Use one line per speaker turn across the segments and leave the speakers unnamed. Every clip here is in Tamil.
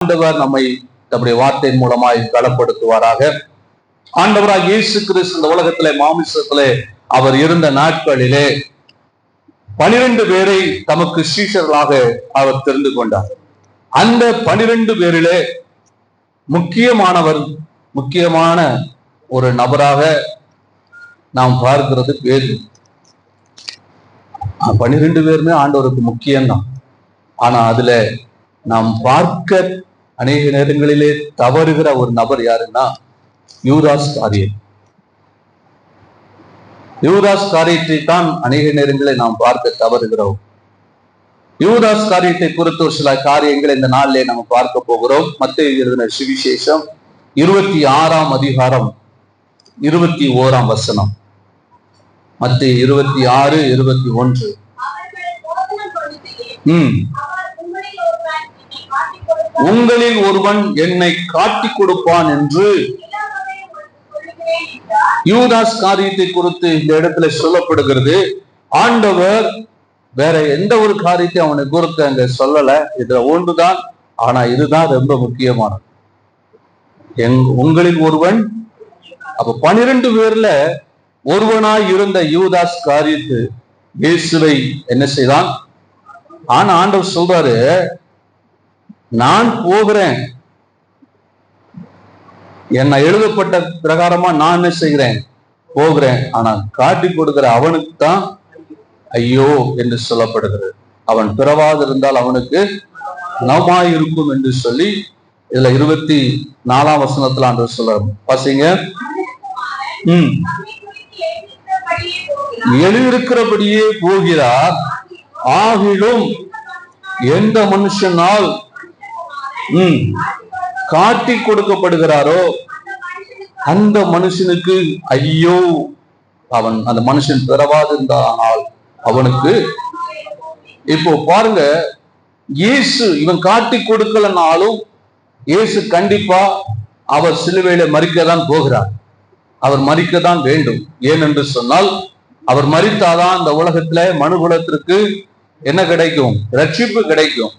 ஆண்டவர் நம்மை தம்முடைய வார்த்தையின் மூலமாய் பலப்படுத்துவாராக. ஆண்டவராக இயேசு கிறிஸ்து இந்த உலகத்திலே மாமிசத்திலே அவர் இருந்த நாட்களிலே 12 பேரை தமக்கு சீஷர்களாக அவர் தெரிந்து கொண்டார். அந்த 12 பேரிலே முக்கியமான ஒரு நபராக நாம் பார்க்கிறது பேதுரு. 12 பேருமே ஆண்டவருக்கு முக்கியம்தான். ஆனா அதுல நாம் பார்க்க அநேக நேரங்களிலே தவறுகிற ஒரு நபர் யாருன்னா யூதாஸ் காரியர். யூதாஸ் காரியத்தை தான் அநேக நேரங்களில் நாம் பார்க்க தவறுகிறோம். யூதாஸ் காரியத்தை குறித்து ஒரு சில காரியங்களை இந்த நாளிலே நம்ம பார்க்க போகிறோம். மத்தேயு எழுதின சுவிசேஷம் 26ஆம் அதிகாரம் 21ஆம் வசனம். மத்தேயு 26:21. உங்களில் ஒருவன் என்னை காட்டி கொடுப்பான் என்று யூதாஸ் காரியத்தை குறித்து இந்த இடத்துல சொல்லப்படுகிறது. ஆண்டவர் வேற எந்த ஒரு காரியத்தை அவனை குறித்து அங்க சொல்லல. இதுல ஒன்றுதான், ஆனா இதுதான் ரொம்ப முக்கியமானது. உங்களில் ஒருவன், அப்ப 12 பேர்ல ஒருவனாய் இருந்த யூதாஸ் காரியத்து இயேசுவை என்ன செய்தான்? ஆனா ஆண்டவர் சொல்றாரு, நான் போகிறேன், என்ன எழுதப்பட்ட பிரகாரமா நான் என்ன செய்கிறேன், போகிறேன். ஆனா காட்டி கொடுக்கிற அவனுக்கு தான் ஐயோ என்று சொல்லப்படுகிறது. அவன் பிறவாது இருந்தால் அவனுக்கு நவமாயிருக்கும் என்று சொல்லி இதுல 24ஆம் வசனத்துல ஆண்டவர் சொல்றாரு. பாத்தீங்க, எழுதியிருக்கிறபடியே போகிறார். ஆகிலும் எந்த மனுஷனால் காட்டி கொடுக்கப்படுகிறாரோ அந்த மனுஷனுக்கு ஐயோ. அவன் அந்த மனுஷன் பிறவாது இருந்தால் அவனுக்கு. இப்போ பாருங்க, இயேசு இவன் காட்டி கொடுக்கலனாலும் இயேசு கண்டிப்பா அவர் சிலுவையில மரிக்கத்தான் போகிறார். அவர் மரிக்கத்தான் வேண்டும். ஏனென்று சொன்னால் அவர் மரித்தாதான் இந்த உலகத்துல மனுகுலத்திற்கு என்ன கிடைக்கும்? ரட்சிப்பு கிடைக்கும்.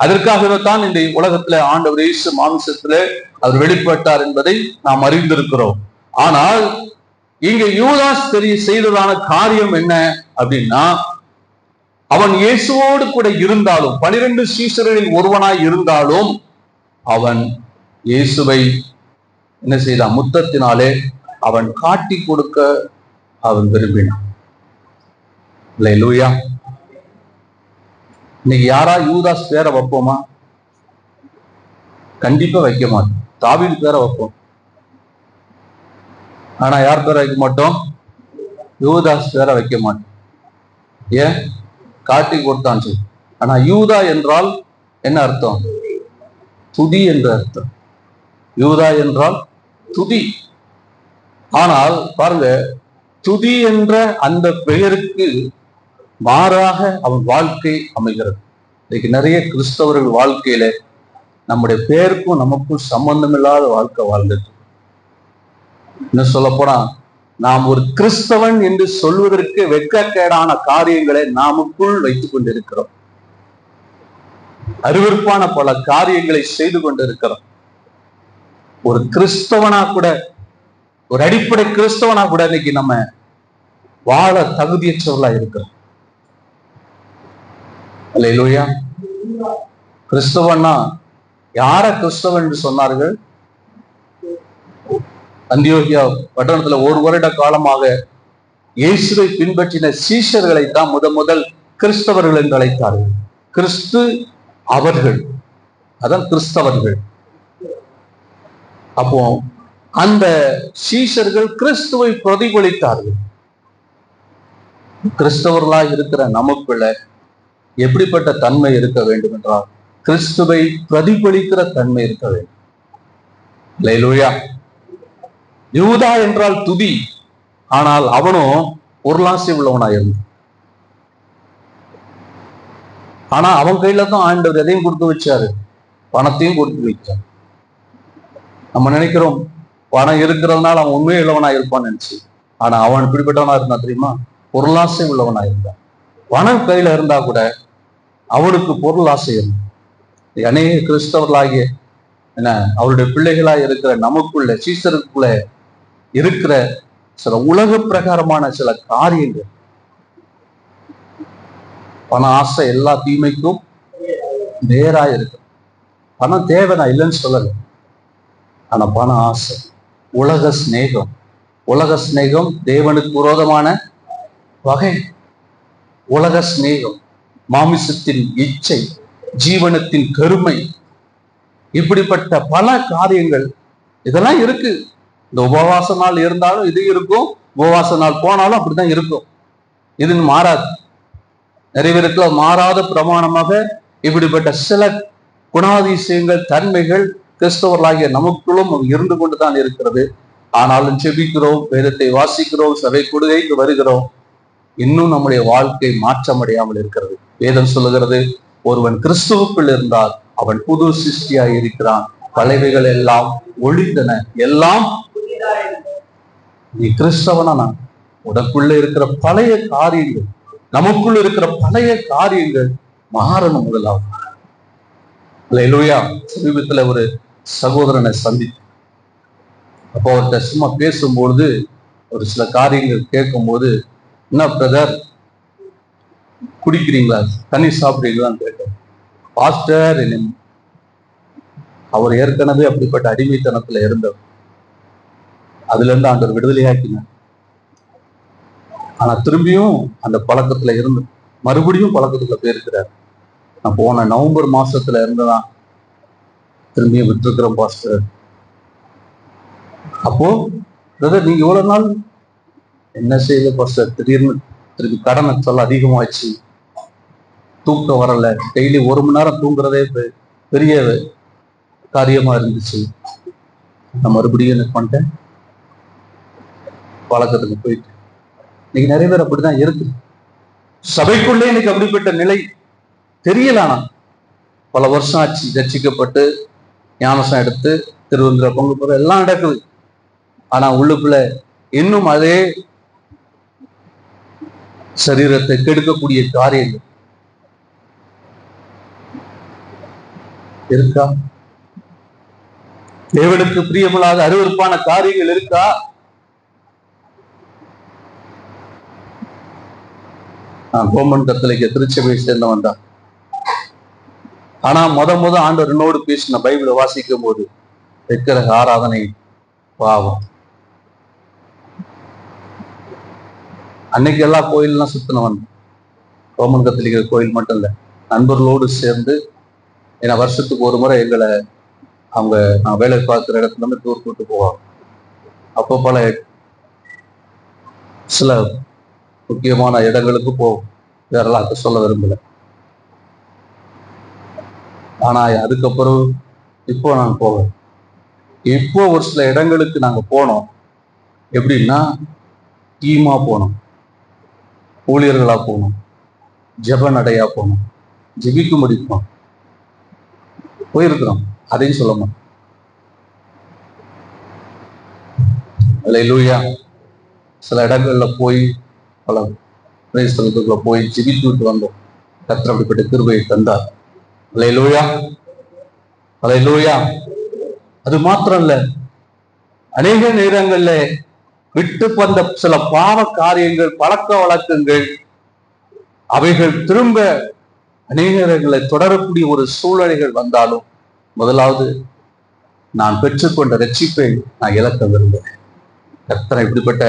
அதற்காகத்தான் இந்த உலகத்துல ஆண்டவர் இயேசு மாமிசத்திலே அவர் வெளிப்பட்டார் என்பதை நாம் அறிந்திருக்கிறோம். ஆனால் இங்க யூதாஸ் செய்ததான காரியம் என்ன அப்படின்னா, அவன் இயேசுவோடு கூட இருந்தாலும் 12 சீஷர்களில் ஒருவனாய் இருந்தாலும் அவன் இயேசுவை என்ன செய்தான்? முத்தத்தினாலே அவன் காட்டி கொடுக்க அவன் விரும்பினான். அல்லேலூயா. இன்னைக்கு யாரா யூதாஸ் பேரை வைப்போமா? கண்டிப்பா வைக்க மாட்டோம். தாவீது பேரை வைப்போம். ஆனா யார் பேரை வைக்க மாட்டோம்? யூதாஸ் பேரை வைக்க மாட்டோம். ஏன்? காட்டி கொடுத்தான் சொல்லி. ஆனா யூதா என்றால் என்ன அர்த்தம்? துதி என்ற அர்த்தம். யூதா என்றால் துதி. ஆனால் பாருங்க, துதி என்ற அந்த பெயருக்கு மாறாக அவன் வாழ்க்கை அமைகிறது. இன்னைக்கு நிறைய கிறிஸ்தவர்கள் வாழ்க்கையில நம்முடைய பேருக்கும் நமக்கும் சம்பந்தம் இல்லாத வாழ்க்கை வாழ்ந்துட்டு. இன்னும் சொல்ல போனா, நாம் ஒரு கிறிஸ்தவன் என்று சொல்வதற்கு வெட்கக்கேடான காரியங்களை நாமுக்குள் வைத்துக் கொண்டிருக்கிறோம். அருவருப்பான பல காரியங்களை செய்து கொண்டிருக்கிறோம். ஒரு கிறிஸ்தவனா கூட, ஒரு அடிப்படை கிறிஸ்தவனா கூட இன்னைக்கு நம்ம வாழ தகுதியற்றவர்களா இருக்கிறோம். அல்லேலூயா. கிறிஸ்தவன்னா யார கிறிஸ்தவன் என்று சொன்னார்கள்? அந்தியோகியா பட்டணத்துல 1 வருட காலமாக இயேசுவை பின்பற்றின சீஷர்களை தான் முதல் கிறிஸ்தவர்கள் என்று அழைத்தார்கள். கிறிஸ்து அவர்கள், அதான் கிறிஸ்தவர்கள். அப்போ அந்த சீஷர்கள் கிறிஸ்துவை பிரதிபலித்தார்கள். கிறிஸ்தவர்களாக இருக்கிற நமக்குள்ள எப்படிப்பட்ட தன்மை இருக்க வேண்டும் என்றால், கிறிஸ்துவை பிரதிபலிக்கிற தன்மை இருக்க வேண்டும். அல்லேலூயா. யூதா என்றால் துதி. ஆனால் அவனும் பொருளாசை உள்ளவனாயிருந்தான். ஆனா அவன் கையில தான் ஆண்டவர் எதையும் கொடுத்து வச்சாரு, பணத்தையும் கொடுத்து வச்சார். நம்ம நினைக்கிறோம் பணம் இருக்கிறதுனால அவன் உண்மையே உள்ளவனா இருப்பான்னு நினைச்சு. ஆனா அவன் இப்படிப்பட்டவனா இருந்தான் தெரியுமா? பொருளாசை உள்ளவனா இருந்தான். பணம் கையில இருந்தா கூட அவனுக்கு பொருள் ஆசை இருந்தான். அநேக கிறிஸ்தவர்களாகிய என்ன அவருடைய பிள்ளைகளாய் இருக்கிற நமக்குள்ள சீசருக்குள்ள இருக்கிற சில உலக பிரகாரமான சில காரியங்கள். பண ஆசை எல்லா தீமைக்கும் நேரா இருக்கு. பணம் தேவை, நான் இல்லைன்னு சொல்லல. ஆனா பண ஆசை, உலக சிநேகம், உலக சிநேகம் தேவனுக்கு விரோதமான வகை. உலக சிநேகம், மாமிசத்தின் இச்சை, ஜீவனத்தின் கருமை, இப்படிப்பட்ட பல காரியங்கள் இதெல்லாம் இருக்கு. இந்த உபவாச நாள் இருந்தாலும் இது இருக்கும், உபவாச நாள் போனாலும் அப்படிதான் இருக்கும். இது மாறாது. நிறைய பேருக்குள்ள மாறாத பிரமாணமாக இப்படிப்பட்ட சில குணாதிசயங்கள், தன்மைகள் கிறிஸ்தவர்களாகிய நமக்குள்ளும் இருந்து கொண்டுதான் இருக்கிறது. ஆனாலும் செபிக்கிறோம், வேதத்தை வாசிக்கிறோம், சபை கொடுகைக்கு வருகிறோம், இன்னும் நம்முடைய வாழ்க்கை மாற்றமடையாமல் இருக்கிறது. வேதம் சொல்லுகிறது, ஒருவன் கிறிஸ்துவுக்குள் இருந்தால் அவன் புது சிருஷ்டியாய் இருக்கிறான், பழையவைகள் எல்லாம் ஒழிந்தன, எல்லாம். நீ கிறிஸ்தவனா? நான் உனக்குள்ள இருக்கிற பழைய காரியங்கள், நமக்குள்ள இருக்கிற பழைய காரியங்கள் மாறணும் முதலாவது. அல்லேலூயா. சமீபத்துல ஒரு சகோதரனை சந்தித்து, அப்போ அவர்கிட்ட சும்மா பேசும்பொழுது ஒரு சில காரியங்கள் கேட்கும்போது, என்ன பிரதர் குடிக்கிறீங்களா, தண்ணி சாப்பிடுறீங்களான்னு கேட்டேன். பாஸ்டர், அவர் ஏற்கனவே அப்படிப்பட்ட அடிமைத்தனத்துல இருந்தவர். அதுல இருந்து ஆண்டவர் விடுதலையாக்கினார். ஆனா திரும்பியும் அந்த பழக்கத்துல இருந்து மறுபடியும் பழக்கத்துல போயிருக்கிறார். நான் போன நவம்பர் மாசத்துல இருந்துதான் திரும்பியும் விட்டுருக்கிறோம் பாஸ்டர். அப்போ பிரதர், நீங்க இவ்வளவு நாள் என்ன செய்யல பாஸ்டர்? திடீர்னு திரும்பி கடனை சொல்ல அதிகமாச்சு, தூக்கம் வரல, டெய்லி 1 மணி நேரம் தூங்குறதே பெரிய காரியமா இருந்துச்சு. நான் மறுபடியும் என்ன பண்ணிட்டேன், பழக்கத்துக்கு போயிட்டு. இன்னைக்கு நிறைய பேர் அப்படிதான் இருக்கு. சபைக்குள்ளே இன்னைக்கு அப்படிப்பட்ட நிலை தெரியல. ஆனா பல வருஷம் ஆச்சு ரட்சிக்கப்பட்டு ஞானசம் எடுத்து திருவந்திர பொங்கு போற எல்லாம் நடக்குது. ஆனா உள்ளுக்குள்ள இன்னும் அதே சரீரத்தை கெடுக்கக்கூடிய காரியங்கள் இருக்கா? தேவனுக்கு பிரியமில்லாத அருவருப்பான காரியங்கள் இருக்கா? நான் ரோமன் கத்தோலிக்க திருச்சபையை சேர்ந்தவன் தான். ஆனா முத ஆண்டவர் என்னோடு பேசின பைபிளை வாசிக்கும் போது வைக்கிற ஆராதனை பாவம். அன்னைக்கு எல்லா கோயில்லாம் சுத்தினவன், ரோமன் கத்தோலிக்க கோயில் மட்டும் இல்லை, நண்பர்களோடு சேர்ந்து. ஏன்னா வருஷத்துக்கு ஒரு முறை எங்களை அவங்க நான் வேலை பார்க்குற இடத்துல இருந்து டூர் கூட்டு போவாங்க. அப்போ பல சில முக்கியமான இடங்களுக்கு போவோம். வேறெல்லாம் சொல்ல விரும்பல. ஆனா அதுக்கப்புறம் இப்போ நான் போவேன். இப்போ ஒரு சில இடங்களுக்கு நாங்க போனோம். எப்படின்னா, டீமா போனோம், ஊழியர்களா போனோம், ஜெப நடையா போனோம், ஜெபிக்க முடிப்போம் போயிருக்கிறோம். அதையும் சொல்லணும். அல்லேலூயா. சில இடங்கள்ல போய் பல பிரதேசத்துக்குள்ள போய் ஜெபித்து விட்டு வந்தோம். கர்த்தர் அப்படிப்பட்ட கிருபையை தந்தார். அல்லேலூயா, அல்லேலூயா. அது மாத்திரம் இல்ல, அநேக நேரங்கள்ல விட்டு வந்த சில பாவ காரியங்கள், பழக்க வழக்கங்கள், அவைகள் திரும்ப அநேக நேரங்களை தொடரக்கூடிய ஒரு சூழ்நிலைகள் வந்தாலும், முதலாவது நான் பெற்றுக்கொண்ட ரட்சிப்பை நான் இழக்க விரும்புகிறேன். கர்த்தர் இப்படிப்பட்ட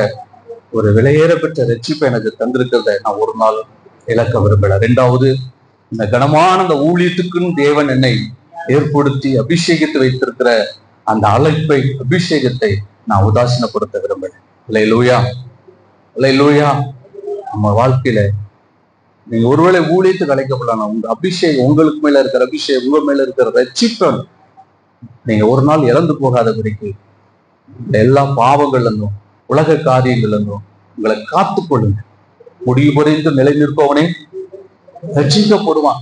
ஒரு விலையேறப்பட்ட ரட்சிப்பை எனக்கு தந்திருக்கிறத நான் ஒரு நாள் இழக்க விரும்பல. 2வது, இந்த கனமான அந்த ஊழியத்துக்குன்னு தேவன் என்னை ஏற்படுத்தி அபிஷேகித்து வைத்திருக்கிற அந்த அழைப்பை, அபிஷேகத்தை நான் உதாசீனப்படுத்த விரும்புகிறேன். அல்லேலூயா, அல்லேலூயா. நம்ம வாழ்க்கையில நீங்க ஒருவேளை ஊழியத்துக்கு அழைக்கப்படலாம், உங்க அபிஷேகம், உங்களுக்கு மேல இருக்கிற அபிஷேகம், உங்க மேல இருக்கிற ரட்சிப்பை நீங்க ஒரு நாள் இழந்து போகாத வரைக்கும் எல்லா பாவங்கள்ல இருந்தும் உலக காரியங்கள்ல இருந்தும் உங்களை காத்துக்கொள்ளுங்க. முடிவு புரிந்து நிலை நிற்பவனே ரட்சிக்கப்படுவான்.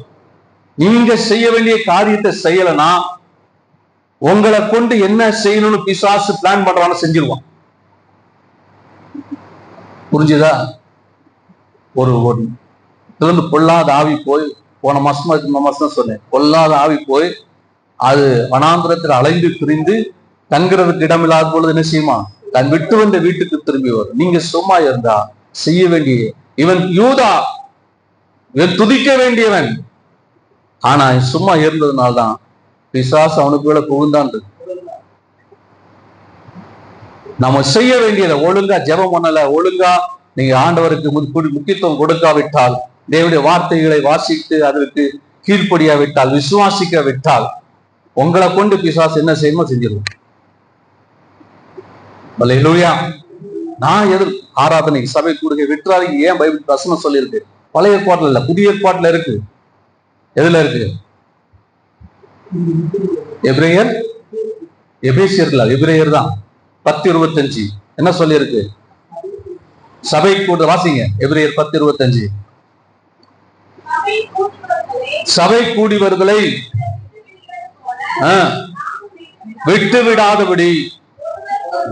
நீங்க செய்ய வேண்டிய காரியத்தை செய்யலனா உங்களை கொண்டு என்ன செய்யணும்னு பிசாசு பிளான் பண்றான்னு செஞ்சிருவான். புரிஞ்சுதா? ஒரு பொல்லாத ஆவி போன மாசமா இந்த மாசம் சொன்னேன், பொல்லாத ஆவி போய் அது வனாந்திரத்தில் அலைந்து திரிந்து தங்குறதுக்கு இடமில்லாத பொழுது என்ன செய்யுமா, தன் விட்டு வந்த வீட்டுக்கு திரும்பி வரும். நீங்க சும்மா இருந்தா செய்ய வேண்டிய இவன் யூதா, இவன் துதிக்க வேண்டியவன், ஆனா சும்மா இருந்ததுனால்தான் பிசாசு அவனுக்குள்ள புகுந்தான். நம்ம செய்ய வேண்டியதை ஒழுங்கா ஜெபம் பண்ணல, ஒழுங்கா நீங்க ஆண்டவருக்கு முக்கியத்துவம் கொடுக்காவிட்டால், தேவனுடைய வார்த்தைகளை வாசித்து அதற்கு கீழ்ப்படியாவிட்டால், விசுவாசிக்க விட்டால், உங்களை கொண்டு பிசாசு என்ன செய்யணுமோ செஞ்சிருவோம். அல்லேலூயா. நான் ஆராதனை சபை கூடுகை விட்டுறாதீங்க, ஏன் பைபிள் வசனம் சொல்லியிருக்கு? பழைய ஏற்பாட்டுல இல்ல, புதிய ஏற்பாட்டுல இருக்கு. எதுல இருக்கு? எபிரேயர் தான் 10:25 என்ன சொல்லி இருக்கு? சபை கூட வாசிங்க. எபிரேயர் 10:25. சபை கூடியவர்களை விட்டு விடாதபடி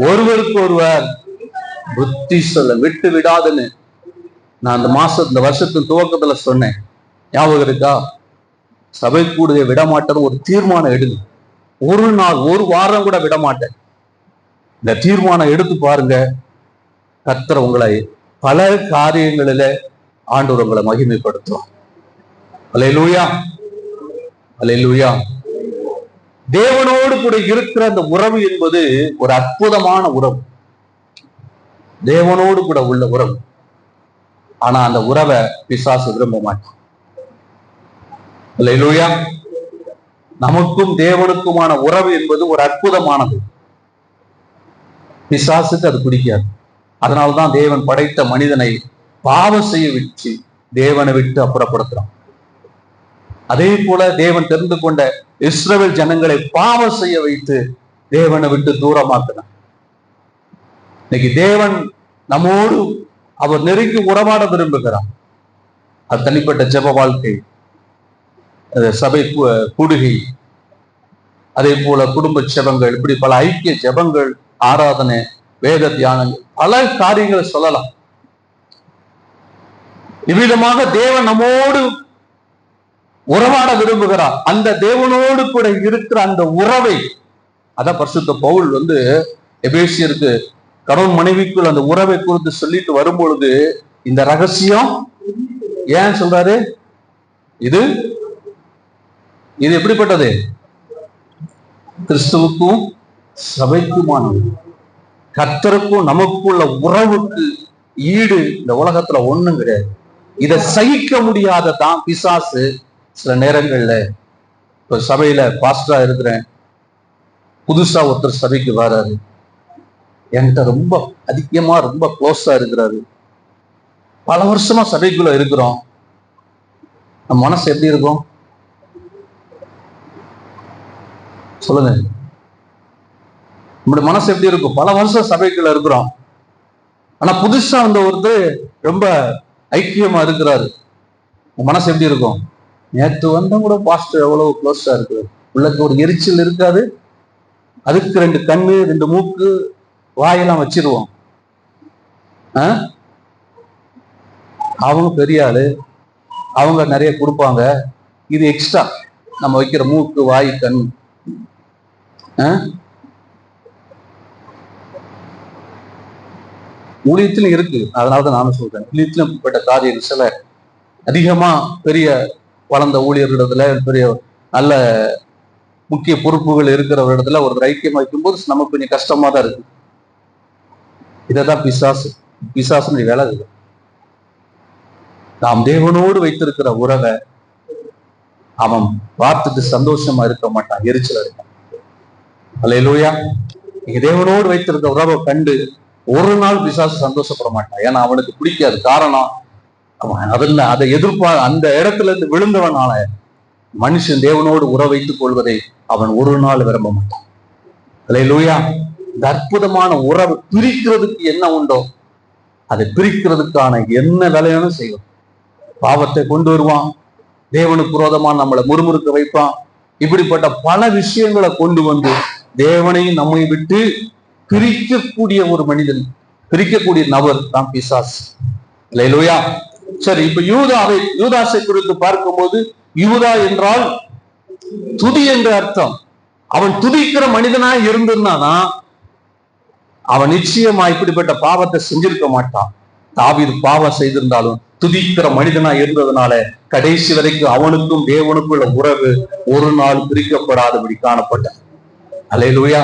ஒருவருக்கு ஒருவர் புத்தி சொல்ல. விட்டு விடாதுன்னு நான் இந்த வருஷத்தின் துவக்கத்துல சொன்னேன், ஞாபகம் இருக்கா? சபை கூடுகை விட மாட்டேன்னு ஒரு தீர்மானம் எடுங்க. ஒரு நாள் ஒரு வாரம் கூட விட மாட்டேன். இந்த தீர்மானம் எடுத்து பாருங்க. கர்த்தர் உங்களை பல காரியங்களில ஆண்டவர் உங்களை மகிமைப்படுத்தும். அல்லேலூயா, அல்லேலூயா. தேவனோடு கூட இருக்கிற அந்த உறவு என்பது ஒரு அற்புதமான உறவு, தேவனோடு கூட உள்ள உறவு. ஆனா அந்த உறவை பிசாசு விரும்ப மாட்டான். அல்லேலூயா. நமக்கும் தேவனுக்குமான உறவு என்பது ஒரு அற்புதமானது. பிசாசுக்கு அது பிடிக்காது. அதனால்தான் தேவன் படைத்த மனிதனை பாவம் செய்ய விட்டு தேவனை விட்டு அப்புறப்படுத்துறான். அதே போல தேவன் தெரிந்து கொண்ட இஸ்ரவேல் ஜனங்களை பாவம் செய்ய வைத்து தேவனை விட்டு தூரமாக்கினான். இன்னைக்கு தேவன் நம்மோடு அவர் நெருங்கி உறவாட விரும்புகிறார். அது தனிப்பட்ட ஜெப வாழ்க்கை, சபை கூடுகை, அதே போல குடும்ப ஜெபங்கள், இப்படி பல ஐக்கிய ஜெபங்கள், ஆராதனை, வேத தியானங்கள், பல காரியங்களை சொல்லலாம். இவ்விதமாக தேவன் நம்மோடு உறவாட விரும்புகிறார். அந்த தேவனோடு கூட இருக்கிற அந்த உறவை, அதான் பரிசுத்த பவுல் எபேசியருக்கு கணவன் மனைவிக்குள் அந்த உறவை குறித்து சொல்லிட்டு வரும்பொழுது இந்த ரகசியம் ஏன் சொல்றாரு? இது எப்படிப்பட்டது? கிறிஸ்துவுக்கும் சபைக்குமானது. கர்த்தருக்கும் நமக்குள்ள உறவுக்கு ஈடு இந்த உலகத்துல ஒண்ணும் கிடையாது. இதை சகிக்க முடியாததான் பிசாசு சில நேரங்கள்ல. இப்ப சபையில பாஸ்டரா இருக்கிறேன், புதுசா ஒருத்தர் சபைக்கு வராரு, என்கிட்ட ரொம்ப அதிகமா ரொம்ப க்ளோஸா இருக்கிறாரு, பல வருஷமா சபைக்குள்ள இருக்கிறோம். நம்ம மனசு எப்படி இருக்கும் சொல்லுங்க? நம்முடைய மனசு எப்படி இருக்கும்? பல வருஷம் சபைக்குள்ள இருக்கிறோம், ஆனா புதுசா ஒருத்தர் ரொம்ப ஐக்கியமா இருக்கிறாரு. மனசு எப்படி இருக்கும்? நேற்று கூட பாஸ்டர் எவ்வளவு க்ளோஸா இருக்கு, உள்ளக்கு ஒரு எரிச்சல் இருக்காது. அதுக்கு 2 கண்ணு 2 மூக்கு வாயெல்லாம் வச்சிருவோம். அவங்க பெரிய ஆளு, அவங்க நிறைய கொடுப்பாங்க, இது எக்ஸ்ட்ரா நம்ம வைக்கிற மூக்கு வாய் கண். ஊழியத்திலும் இருக்கு. அதனாலதான் நானும் சொல்றேன், ஊழியத்திலும் இப்படிப்பட்ட காரியங்கள் சில அதிகமா பெரிய வளர்ந்த ஊழியர்களிடத்துல, பெரிய நல்ல முக்கிய பொறுப்புகள் இருக்கிறவரிடத்துல ஒரு ஐக்கியம் வைக்கும்போது நமக்கு கொஞ்சம் கஷ்டமா தான் இருக்கு. இதைதான் பிசாசுடைய வேலை. நாம் தேவனோடு வைத்திருக்கிற உறவை அவன் பார்த்துட்டு சந்தோஷமா இருக்க மாட்டான், எரிச்சல் இருக்கான். அல்லேலூயா. நீங்க தேவனோடு வைத்திருக்க உறவை கண்டு ஒரு நாள் பிசாசு சந்தோஷப்பட மாட்டான். ஏன்னா அவனுக்கு பிடிக்காது. காரணம், அவன் அதை அந்த இடத்துல இருந்து விழுந்தவனால மனுஷன் தேவனோடு உறவை வைத்துக் கொள்வதை அவன் ஒரு நாள் விரும்ப மாட்டான். அல்லேலூயா. இந்த அற்புதமான உறவு பிரிக்கிறதுக்கு என்ன உண்டோ அதை பிரிக்கிறதுக்கான என்ன வேலையானும் செய்வான். பாவத்தை கொண்டு வருவான், தேவனுக்கு விரோதமா நம்மளை முறுமுறுக்க வைப்பான். இப்படிப்பட்ட பல விஷயங்களை கொண்டு வந்து தேவனையும் நம்மை விட்டு பிரிக்கக்கூடிய ஒரு மனிதன், பிரிக்கக்கூடிய நபர் தான் பிசாசு. அல்லேலூயா. சரி, இப்ப யூதாசை குறித்து பார்க்கும்போது யூதா என்றால் துதி என்ற அர்த்தம். அவன் துதிக்கிற மனிதனாய் இருந்திருந்தானா அவன் நிச்சயமா இப்படிப்பட்ட பாவத்தை செஞ்சிருக்க மாட்டான். தாவீது பாவம் செய்திருந்தாலும் துதிக்கிற மனிதனா இருந்ததுனால கடைசி வரைக்கும் அவனுக்கும் தேவனுக்குள்ள உறவு ஒரு நாள் பிரிக்கப்படாதபடி காணப்பட்டான். அல்லேலூயா.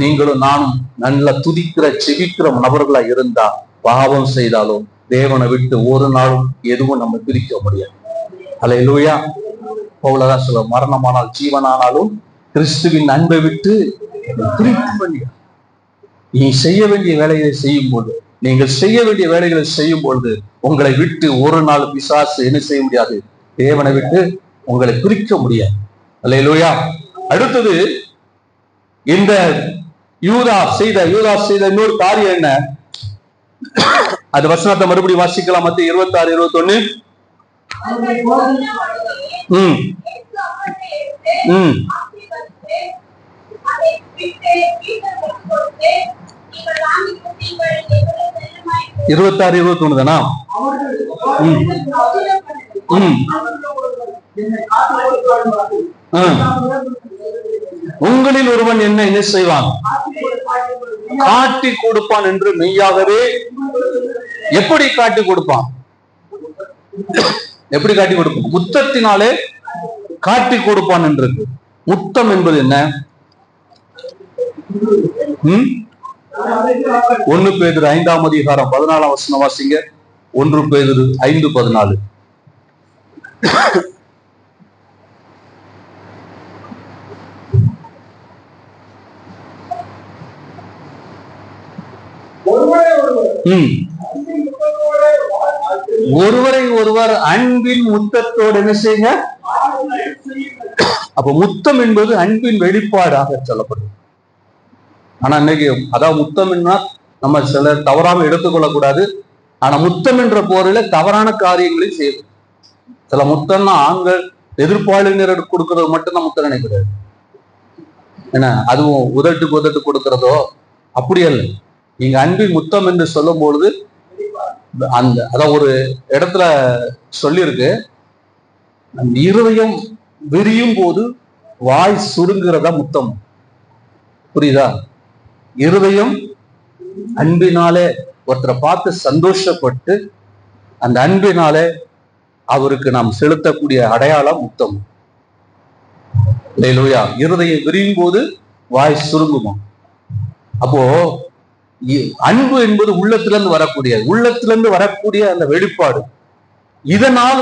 நீங்களும் நானும் நல்ல துதிக்கிற செபிக்கிற நபர்களா இருந்தா பாவம் செய்தாலும் தேவனை விட்டு ஒரு நாளும் எதுவும் நம்ம பிரிக்க முடியாது. அல்லேலூயா. பவுலதான் சொல்ல, மரணமானால் ஜீவனானாலும் கிறிஸ்துவின் அன்பை விட்டு பிரிக்க முடியாது. நீ செய்ய வேண்டிய வேலைகளை செய்யும் போது, நீங்கள் செய்ய வேண்டிய வேலைகளை செய்யும் பொழுது உங்களை விட்டு ஒரு நாள் பிசாசு என்ன செய்ய முடியாது, தேவனை விட்டு உங்களை பிரிக்க முடியாது. அல்லேலூயா. அடுத்தது இந்த யூதா செய்த இன்னொரு காரியம் என்ன? அது வசனத்தை மறுபடியும் வாசிக்கலாம். மத்திய 26-21. இருபத்தாறு 21 தானா? உங்களில் ஒருவன் என்ன செய்வான்? காட்டி கொடுப்பான் என்று மெய்யாகவே. எப்படி காட்டி கொடுப்பான்? எப்படி காட்டி கொடுப்பான்? முத்தத்தினாலே காட்டி கொடுப்பான் என்று. முத்தம் என்பது என்ன? 1 பேதுரு 5ஆம் அதிகாரம் 14ஆம் வசனம் வாசிங்க. 1 பேதுரு 5:14. ஒருவரை ஒருவர் அன்பின் முத்தத்தோடு என்ன செய்யுங்க. அப்ப முத்தம் என்பது அன்பின் வெளிப்பாடாக சொல்லப்படுது. ஆனா இன்னைக்கு அதாவது முத்தம் என்ன நம்ம சிலர் தவறாம எடுத்துக்கொள்ளக்கூடாது. ஆனா முத்தம் என்ற போரில தவறான காரியங்களையும் செய்யும். சில முத்தம்னா ஆண்கள் எதிர்ப்பாளினர் கொடுக்கறது மட்டும்தான் முத்தம் நினைக்கிறாரு. ஏன்னா அதுவும் உதட்டு கொடுக்கிறதோ அப்படி அல்ல. இங்க அன்பின் முத்தம் என்று சொல்லும் பொழுது அந்த அதான் ஒரு இடத்துல சொல்லியிருக்கு, அந்த இருதயம் விரியும் போது வாய் சுருங்குறதா முத்தம். புரியுதா? இருதயம் அன்பினாலே ஒருத்தரை பார்த்து சந்தோஷப்பட்டு அந்த அன்பினாலே அவருக்கு நாம் செலுத்தக்கூடிய அடையாளம் முத்தம். அல்லேலூயா. இருதயம் விரியும் போது வாய் சுருங்குமா? அப்போ அன்பு என்பது உள்ளத்திலிருந்து வரக்கூடிய அந்த வெளிப்பாடு. இதனால்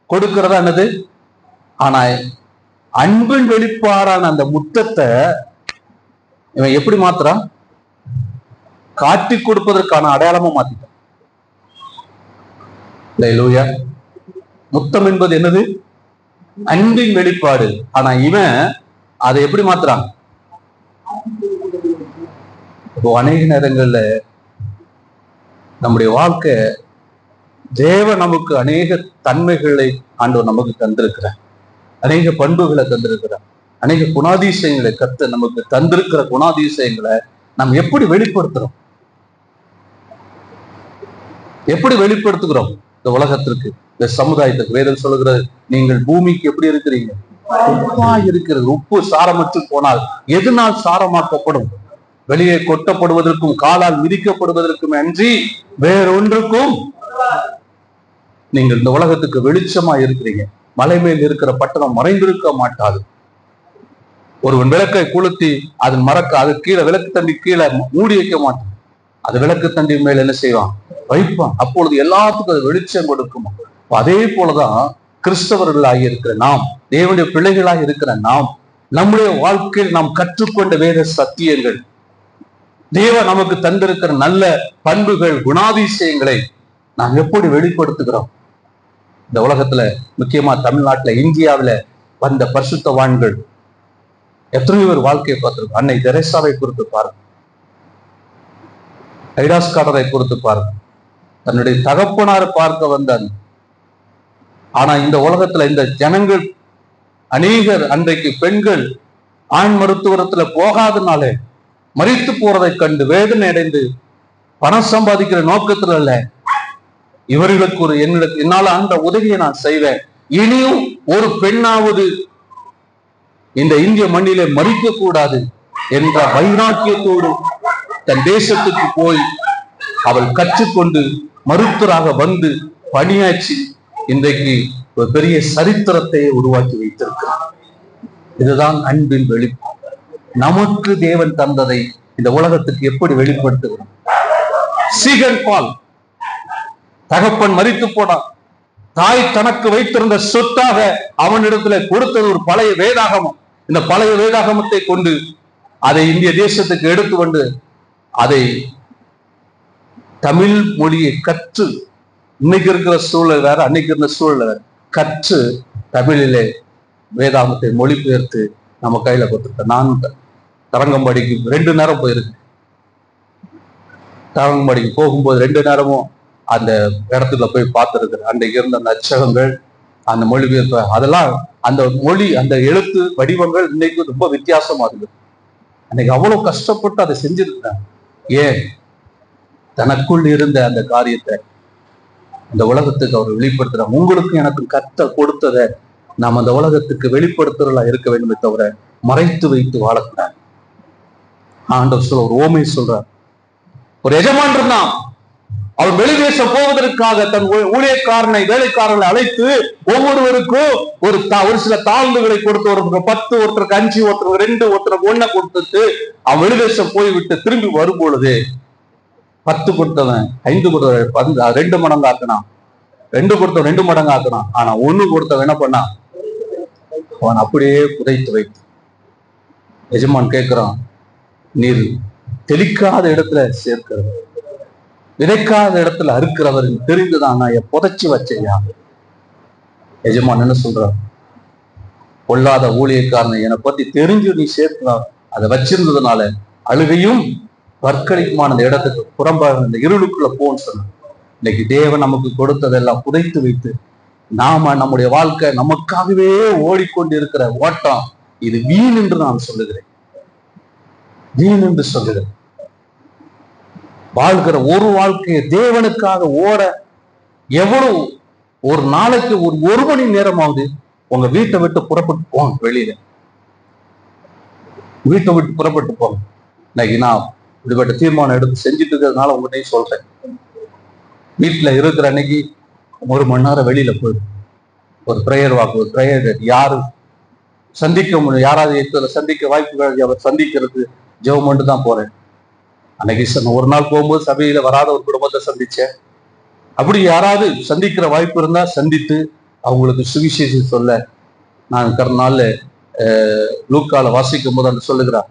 கொடுக்கிறதா என்னது? ஆனா அன்பின் வெளிப்பாடான அந்த முத்தத்தை இவன் எப்படி மாத்துறான்? காட்டி கொடுப்பதற்கான அடையாளமா மாத்திட்டான். அல்லேலூயா. முத்தம் என்பது என்னது? அன்பின் வெளிப்பாடு. ஆனா இவன் அதை எப்படி மாத்துறான்? இப்போ அநேக நேரங்கள்ல நம்முடைய வாழ்க்கை தேவ நமக்கு அநேக தன்மைகளை ஆண்டவர் நமக்கு தந்திருக்கிறார், அநேக பண்புகளை தந்திருக்கிறார், அநேக குணாதிசயங்களை கத்து நமக்கு தந்திருக்கிற குணாதிசயங்களை நாம் எப்படி வெளிப்படுத்துறோம்? எப்படி வெளிப்படுத்துகிறோம் இந்த உலகத்திற்கு, இந்த சமுதாயத்துக்கு? வேதம் சொல்லுகிறது, நீங்கள் பூமிக்கு எப்படி இருக்கிறீங்க? உப்பா இருக்கிறது. உப்பு சாரமற்று போனால் எதனால் சாரமாக்கப்படும்? வெளியே கொட்டப்படுவதற்கும் காலால் மிதிக்கப்படுவதற்கும் அன்றி வேறொன்றுக்கும் நீங்கள் இந்த உலகத்துக்கு வெளிச்சமா இருக்கிறீங்க. மலை மேல் இருக்கிற பட்டணம் மறைந்திருக்க மாட்டாது. ஒருவன் விளக்கை கொளுத்தி அது கீழே விளக்கு தண்டி கீழே மூடி வைக்க மாட்டான். அது விளக்கு தண்டி மேல் என்ன செய்வான்? வைப்பான். அப்பொழுது எல்லாத்துக்கும் அது வெளிச்சம் கொடுக்குமா? அதே போலதான் கிறிஸ்தவர்களாக இருக்கிற நாம், தேவனுடைய பிள்ளைகளாக இருக்கிற நாம், நம்முடைய வாழ்க்கையில் நாம் கற்றுக்கொண்ட வேத சத்தியங்கள், தேவன் நமக்கு தந்திருக்கிற நல்ல பண்புகள், குணாதிசயங்களை நாம் எப்படி வெளிப்படுத்துகிறோம்? இந்த உலகத்துல, முக்கியமா தமிழ்நாட்டுல, இந்தியாவில வந்த பரிசுத்தவான்கள் எத்தனையோ பேர் வாழ்க்கையை பார்த்திருக்கோம். அன்னை தெரேசாவை குறித்து பாருங்க, ஐடாஸ்காரரை குறித்து பாருங்க, தன்னுடைய தகப்பனாரை பார்க்க வந்தாங்க. ஆனா இந்த உலகத்துல இந்த ஜனங்கள் அநேகர் அன்றைக்கு பெண்கள் ஆண் மருத்துவரத்துல போகாதனாலே மரித்து போறதை கண்டு வேதனை அடைந்து பணம் சம்பாதிக்கிற நோக்கத்துல அல்ல, இவர்களுக்கு என்னால அந்த உதவியை நான் செய்வேன், இனியும் ஒரு பெண்ணாவது இந்த இந்திய மண்ணிலே மறிக்க கூடாது என்ற வைராக்கியத்தோடு தன் தேசத்துக்கு போய் அவள் கற்றுக்கொண்டு மருத்துவராக வந்து பணியாற்றி இன்றைக்கு ஒரு பெரிய சரித்திரத்தை உருவாக்கி வைத்திருக்கிறார். இதுதான் அன்பின் வெளிப்பாடு. நமக்கு தேவன் தந்ததை இந்த உலகத்துக்கு எப்படி வெளிப்படுத்துகிறோம்? சீகன் பால், தகப்பன் மரித்து போனான். தாய் தனக்கு வைத்திருந்த சொத்தாக அவனிடத்துல கொடுத்தது ஒரு பழைய வேதாகமம். இந்த பழைய வேதாகமத்தை கொண்டு அதை இந்திய தேசத்துக்கு எடுத்து வந்து அதை தமிழ் மொழியை கற்று, இன்னைக்கு இருக்கிற சூழல் வேற, அன்னைக்கு இருந்த சூழல் வேற, கற்று தமிழிலே வேதாகமத்தை மொழிபெயர்த்து நம்ம கையில கொடுத்துருக்க. நான் தரங்கம்பாடிக்கு 2 நேரம் போயிருக்கேன். தரங்கம்பாடிக்கு போகும்போது 2 நேரமும் அந்த இடத்துல போய் பார்த்துருக்கிறேன். அன்றைக்கு இருந்த அந்த அச்சகங்கள், அந்த மொழிபெயர்ப்பு, அதெல்லாம் அந்த மொழி, அந்த எழுத்து வடிவங்கள் இன்னைக்கு ரொம்ப வித்தியாசமா இருக்குது. அன்னைக்கு அவ்வளவு கஷ்டப்பட்டு அதை செஞ்சிருக்கிறேன். ஏன்? தனக்குள் இருந்த அந்த காரியத்தை இந்த உலகத்துக்கு அவர் வெளிப்படுத்துறாங்க. உங்களுக்கு எனக்கு கர்த்தர் கொடுத்ததை நாம் அந்த உலகத்துக்கு வெளிப்படுத்துறதா இருக்க வேண்டுமே தவிர மறைத்து வைத்து வாழக்கூடாது. ஆண்டவர் சொல்ற ஒரு ஓமை சொல்றார். ஒரு எஜமான் இருந்தான். அவர் வெளிதேசம் போவதற்காக தன் ஊழியக்காரனை, வேலைக்காரர்களை அழைத்து ஒவ்வொருவருக்கும் ஒரு சில தாழ்ந்துகளை கொடுத்து, ஒருத்தருக்கு 10, ஒருத்தருக்கு 5, ஒருத்தருக்கு 2, ஒருத்தருக்கு 1 கொடுத்துட்டு அவன் வெளிதேசம் போய்விட்டு திரும்பி வரும் பொழுது 10 கொடுத்தவன் 5 கொடுத்தவன் 2 மடங்கு ஆக்கினான். 2 கொடுத்தவன் 2 மடங்கு ஆக்கினான். ஆனா 1 கொடுத்தவன் என்ன பண்ணான்? அவன் அப்படியே புதைத்து வைத்து. எஜமான் கேட்கிறான், நீர் தெளிக்காத இடத்துல சேர்க்கிறவர், விதைக்காத இடத்துல அறுக்கிறவர் தெரிந்துதான் நான் புதைச்சி வச்சையா. எஜமான் என்ன சொல்றார்? பொல்லாத ஊழியக்காரனை என்னை பத்தி தெரிஞ்சு நீ சேர்க்கிறார், அதை வச்சிருந்ததுனால அழுகையும் வற்களிக்குமான அந்த இடத்துக்கு புறம்பாக இந்த இருளுக்குள்ள போன்னு சொன்ன. இன்னைக்கு தேவன் நமக்கு கொடுத்ததெல்லாம் புதைத்து வைத்து நாம நம்முடைய வாழ்க்கை நமக்காகவே ஓடிக்கொண்டு இருக்கிற ஓட்டம் இது வீண் என்று நான் சொல்லுகிறேன். வீண் என்று சொல்லுகிறேன். வாழ்கிற ஒரு வாழ்க்கையை தேவனுக்காக ஓட எவ்வளவு, ஒரு நாளைக்கு ஒரு மணி நேரமாவது உங்க வீட்டை விட்டு புறப்பட்டு போங்க. வெளியில வீட்டை விட்டு புறப்பட்டு போங்க. இன்னைக்கு நான் இப்படிப்பட்ட தீர்மானம் எடுத்து செஞ்சுட்டு இருக்கிறதுனால உங்கள்கிட்ட சொல்றேன். வீட்டுல இருக்கிற அன்னைக்கு 1 மணி நேரம் வெளியில போயிடும். ஒரு பிரேயர் வாக்கு, ஒரு பிரேயர், யாரு சந்திக்க முடியும், யாராவது சந்திக்க வாய்ப்புகள் அவர் சந்திக்கிறது ஜெபம் மட்டும் தான் போறேன். அன்னைக்கு ஒரு நாள் போகும்போது சபையில வராத ஒரு குடும்பத்தை சந்திச்சேன். அப்படி யாராவது சந்திக்கிற வாய்ப்பு இருந்தா சந்தித்து அவங்களுக்கு சுவிசேஷம் சொல்ல நான் இருக்கிற நாள்ல லூக்கால வாசிக்கும் போது அந்த சொல்லுகிறார்,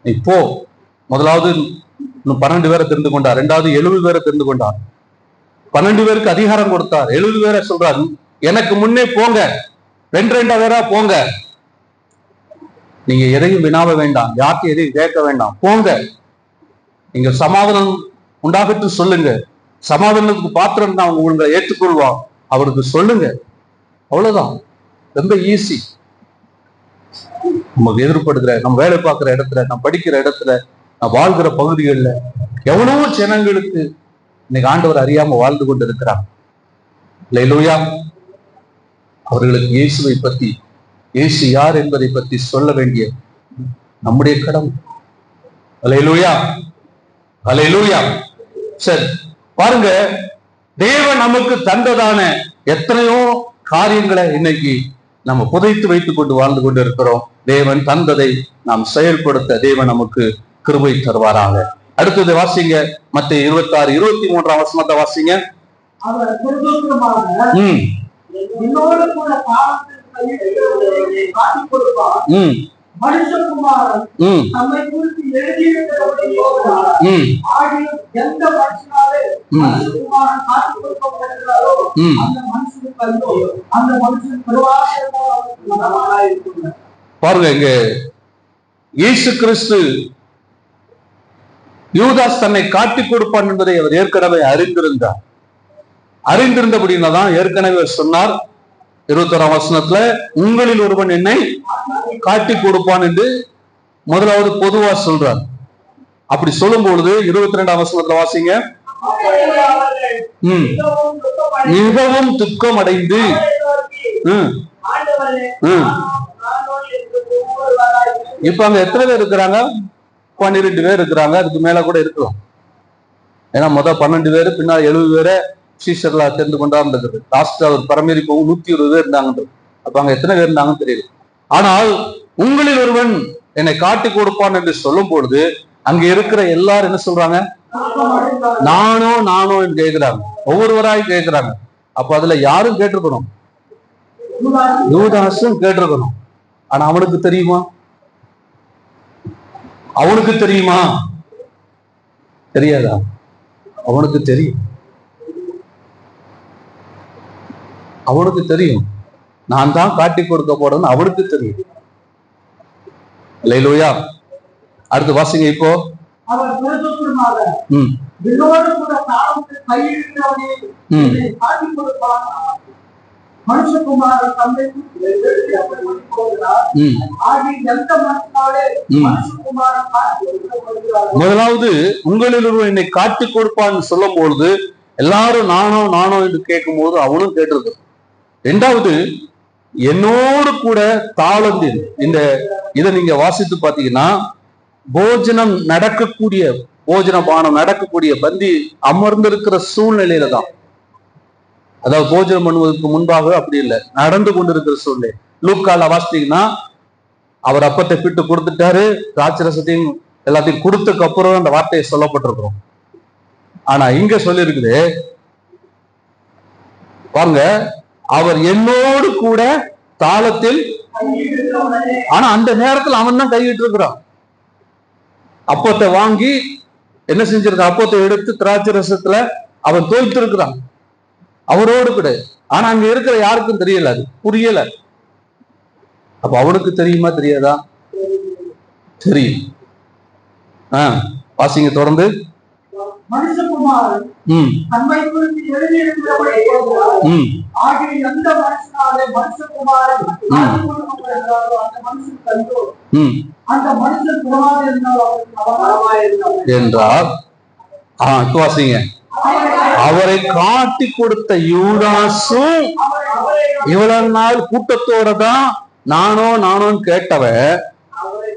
இப்போ முதலாவது 12 பேரை தெரிந்து கொண்டார், 2வது 70 பேரை தெரிந்து கொண்டார், 12 பேருக்கு அதிகாரம் கொடுத்தார், 70 பேரை சொல்றாரு எனக்கு முன்னே போங்க, 2 பேரா போங்க, நீங்க எதையும் வினாவ வேண்டாம், யார்கிட்ட எதையும் கேட்க வேண்டாம், போங்க, நீங்க சமாதானம் உண்டாகட்டு சொல்லுங்க, சமாதானத்துக்கு பாத்திரம் தான் உங்களை ஏற்றுக்கொள்வான், அவருக்கு சொல்லுங்க, அவ்வளவுதான். ரொம்ப ஈஸி. நமக்கு எதிர்படுகிற, நம்ம வேலை பார்க்கிற இடத்துல, நம்ம படிக்கிற இடத்துல, நம்ம வாழ்கிற பகுதிகளில் எவ்வளவோ ஜனங்களுக்கு இன்னைக்கு ஆண்டவர் அறியாம வாழ்ந்து கொண்டு இருக்கிறார். அல்லேலூயா. அவர்களுக்கு இயேசுவை பத்தி, இயேசு யார் என்பதை பற்றி சொல்ல வேண்டிய நம்முடைய கடமை. அல்லேலூயா, அல்லேலூயா. சரி, பாருங்க, தேவன் நமக்கு தந்ததான எத்தனையோ காரியங்களை இன்னைக்கு நம்ம புதைத்து வைத்துக் கொண்டு வாழ்ந்து கொண்டு இருக்கிறோம். தேவன் தந்ததை நாம் செயல்படுத்த தேவன் நமக்கு கிருபை தருவாராக. அடுத்தது வாசிங்க, மத்தேயு 26:23 வசனத்தை வாசிங்க. பாருங்க, இங்க இயேசு கிறிஸ்து யூதாஸ் தன்னை காட்டிக் கொடுப்பான் என்பதை அவர் ஏற்கனவே அறிந்திருந்தார். அறிந்திருந்தபடினாதான் ஏற்கனவே சொன்னார் 21 வசனத்துல, உங்களில் ஒருவன் என்னை காட்டி கொடுப்பான் என்று முதலாவது பொதுவா சொல்றார். அப்படி சொல்லும் பொழுது 22 வசனத்துல வாசிங்க. மிகவும் துக்கம் அடைந்து இப்ப அங்க எத்தனை பேர் இருக்கிறாங்க? 12 பேர் இருக்கிறாங்க. அதுக்கு மேல கூட இருக்கலாம். ஏன்னா 12 பேரு, பின்னால் 70 பேரை சீஷர்களா தெரிந்து கொண்டார் இருக்குது. லாஸ்ட் அவர் பரமேறி போகும் 120 பேர் இருந்தாங்கன்றது. அப்ப அங்க எத்தனை பேர் இருந்தாங்கன்னு தெரியல. ஆனால் உங்களில் ஒருவன் என்னை காட்டி கொடுப்பான் என்று சொல்லும் பொழுது அங்க இருக்கிற எல்லாரும் என்ன சொல்றாங்க? நானோ நானோ என்று கேட்கிறாங்க. ஒவ்வொருவராய் கேட்கிறாங்க. அப்ப அதுல யாரும் கேட்டிருக்கணும்? யூதாசும் கேட்டிருக்கணும். ஆனா அவனுக்கு தெரியுமா? அவனுக்கு தெரியுமா? தெரியாதா? அவனுக்கு தெரியும். அவனுக்கு தெரியும் நான் தான் காட்டி கொடுக்க போறேன்னு அவனுக்கு தெரியும். அல்லேலூயா. அடுத்து வாசிங்க. இப்போ முதலாவது உங்களில் என்னை காட்டி கொடுப்பான்னு சொல்லும் பொழுது எல்லாரும் நானோ நானோ என்று கேட்கும் போது அவனும் கேட்டிருக்கு. இரண்டாவது என்னோடு கூட தாளந்தில் இந்த இதை நீங்க வாசித்து பாத்தீங்கன்னா போஜனம் நடக்கக்கூடிய போஜன பானம் நடக்கக்கூடிய பந்தி அமர்ந்திருக்கிற சூழ்நிலையில தான். அதாவது போஜனம் பண்ணுவதற்கு முன்பாக அப்படி இல்லை, நடந்து கொண்டிருக்கிற சூழ்நிலை. லூக்கால வாசித்தீங்கன்னா அவர் அப்பத்தை பிட்டு கொடுத்துட்டாரு, திராட்சரசத்தையும் எல்லாத்தையும் கொடுத்ததுக்கு அப்புறம் அந்த வார்த்தையை சொல்லப்பட்டிருக்கிறோம். ஆனா இங்க சொல்லி இருக்குது பாருங்க, அவர் என்னோடு கூட தாளத்தில். ஆனா அந்த நேரத்தில் அவன் தான் கையிட்டு இருக்கிறான். அப்பத்தை வாங்கி என்ன செஞ்சிருக்கான்? அப்பத்தை எடுத்து திராட்சை ரசத்துல அவன் தோய்த்து இருக்கிறான் அவரோடு கூட. ஆனா அங்க இருக்கிற யாருக்கும் தெரியல, அது புரியல. அப்ப அவனுக்கு தெரியுமா தெரியாதா? தெரியும். வாசிங்க தொடர்ந்து. என்றால் வாசிங்க. அவரை காட்டி கொடுத்த யூதாசும் இவ்வளவு நாள் கூட்டத்தோட தான் நானோ நானோன்னு கேட்டவ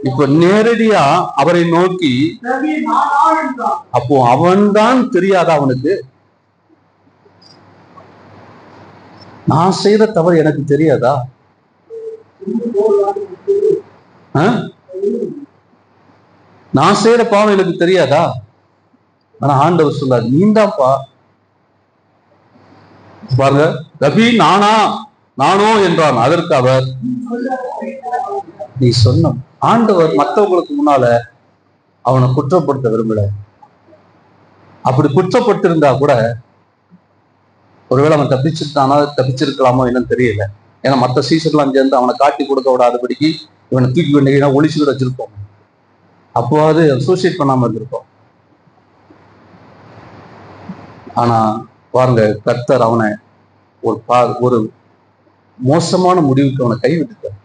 இப்ப நேரடியா அவரை நோக்கி, அப்போ அவன் தான் தெரியாதா அவனுக்கு? நான் செய்த தவறு எனக்கு தெரியாதா? நான் செய்யற பாவம் எனக்கு தெரியாதா? ஆனா ஆண்டவர் சொல்லார், நீந்தாப்பா. பாருங்க, ரபி நானா நானோ என்றான். அதற்கு அவர், நீ சொன்ன. ஆண்டவர் மற்றவங்களுக்கு முன்னால அவனை குற்றப்படுத்த விரும்பல. அப்படி குற்றப்பட்டிருந்தா கூட ஒருவேளை அவன் தப்பிச்சிருக்கானா, தப்பிச்சிருக்கலாமோ என்னன்னு தெரியல. ஏன்னா மற்ற சீசர்லாம் சேர்ந்து அவனை காட்டி கொடுக்க விடாதபடிக்கு இவனை தூக்கி கொண்டீங்கன்னா ஒளிச்சு கூட வச்சிருப்போம். அப்போது சூசைட் பண்ணாம இருந்திருப்போம். ஆனா பாருங்க, கர்த்தர் அவனை ஒரு மோசமான முடிவுக்கு அவனை கைவிட்டுட்டார்.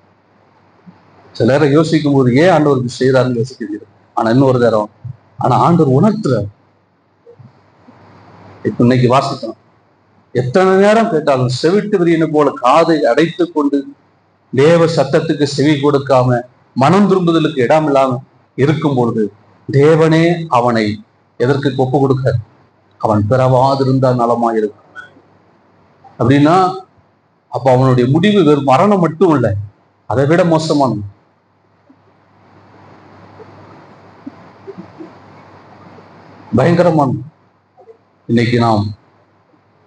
சில நேரம் யோசிக்கும் போது ஏன் ஆண்டவருக்கு செய்யறாருன்னு யோசிக்கிறது. ஆனா இன்னொரு நேரம் ஆனா ஆண்டவர் உணர்த்துறார். இப்ப இன்னைக்கு வாசிக்கணும், எத்தனை நேரம் கேட்டாலும் செவிட்டு விரியனை போல காதை அடைத்து கொண்டு தேவ சத்தத்துக்கு செவி கொடுக்காம மனம் திரும்புதலுக்கு இடம் இல்லாம இருக்கும் பொழுது தேவனே அவனை எதற்கு ஒப்பு கொடுக்க? அவன் பிறவாதிருந்தா நலமாயிருக்கும் அப்படின்னா, அப்ப அவனுடைய முடிவு வெறும் மரணம் மட்டும் இல்லை, அதை விட மோசமானது. பயங்கரமான. இன்னைக்கு நாம்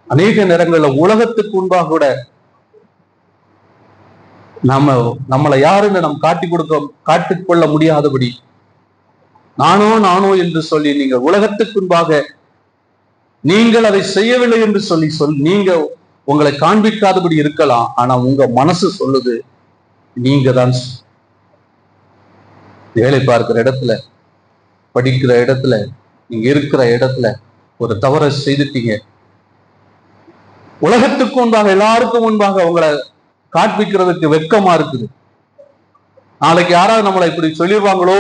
அநேக நேரங்கள்ல உலகத்துக்கு முன்பாக கூட நம்மளை யாருன்னு நாம் காட்டிக்கொள்ள முடியாதபடி நானோ நானோ என்று சொல்லி நீங்கள் உலகத்துக்கு முன்பாக நீங்கள் அதை செய்யவில்லை என்று சொல்லி நீங்க உங்களை காண்பிக்காதபடி இருக்கலாம். ஆனா உங்க மனசு சொல்லுது நீங்க தான். வேலை பார்க்கிற இடத்துல, படிக்கிற இடத்துல, நீங்க இருக்கிற இடத்துல ஒரு தவறை செய்துட்டீங்க. உலகத்துக்கு முன்பாக எல்லாருக்கும் முன்பாக உங்களை காண்பிக்கிறதுக்கு வெட்கமா இருக்குது. நாளைக்கு யாராவது நம்மளை இப்படி சொல்லிடுவாங்களோ,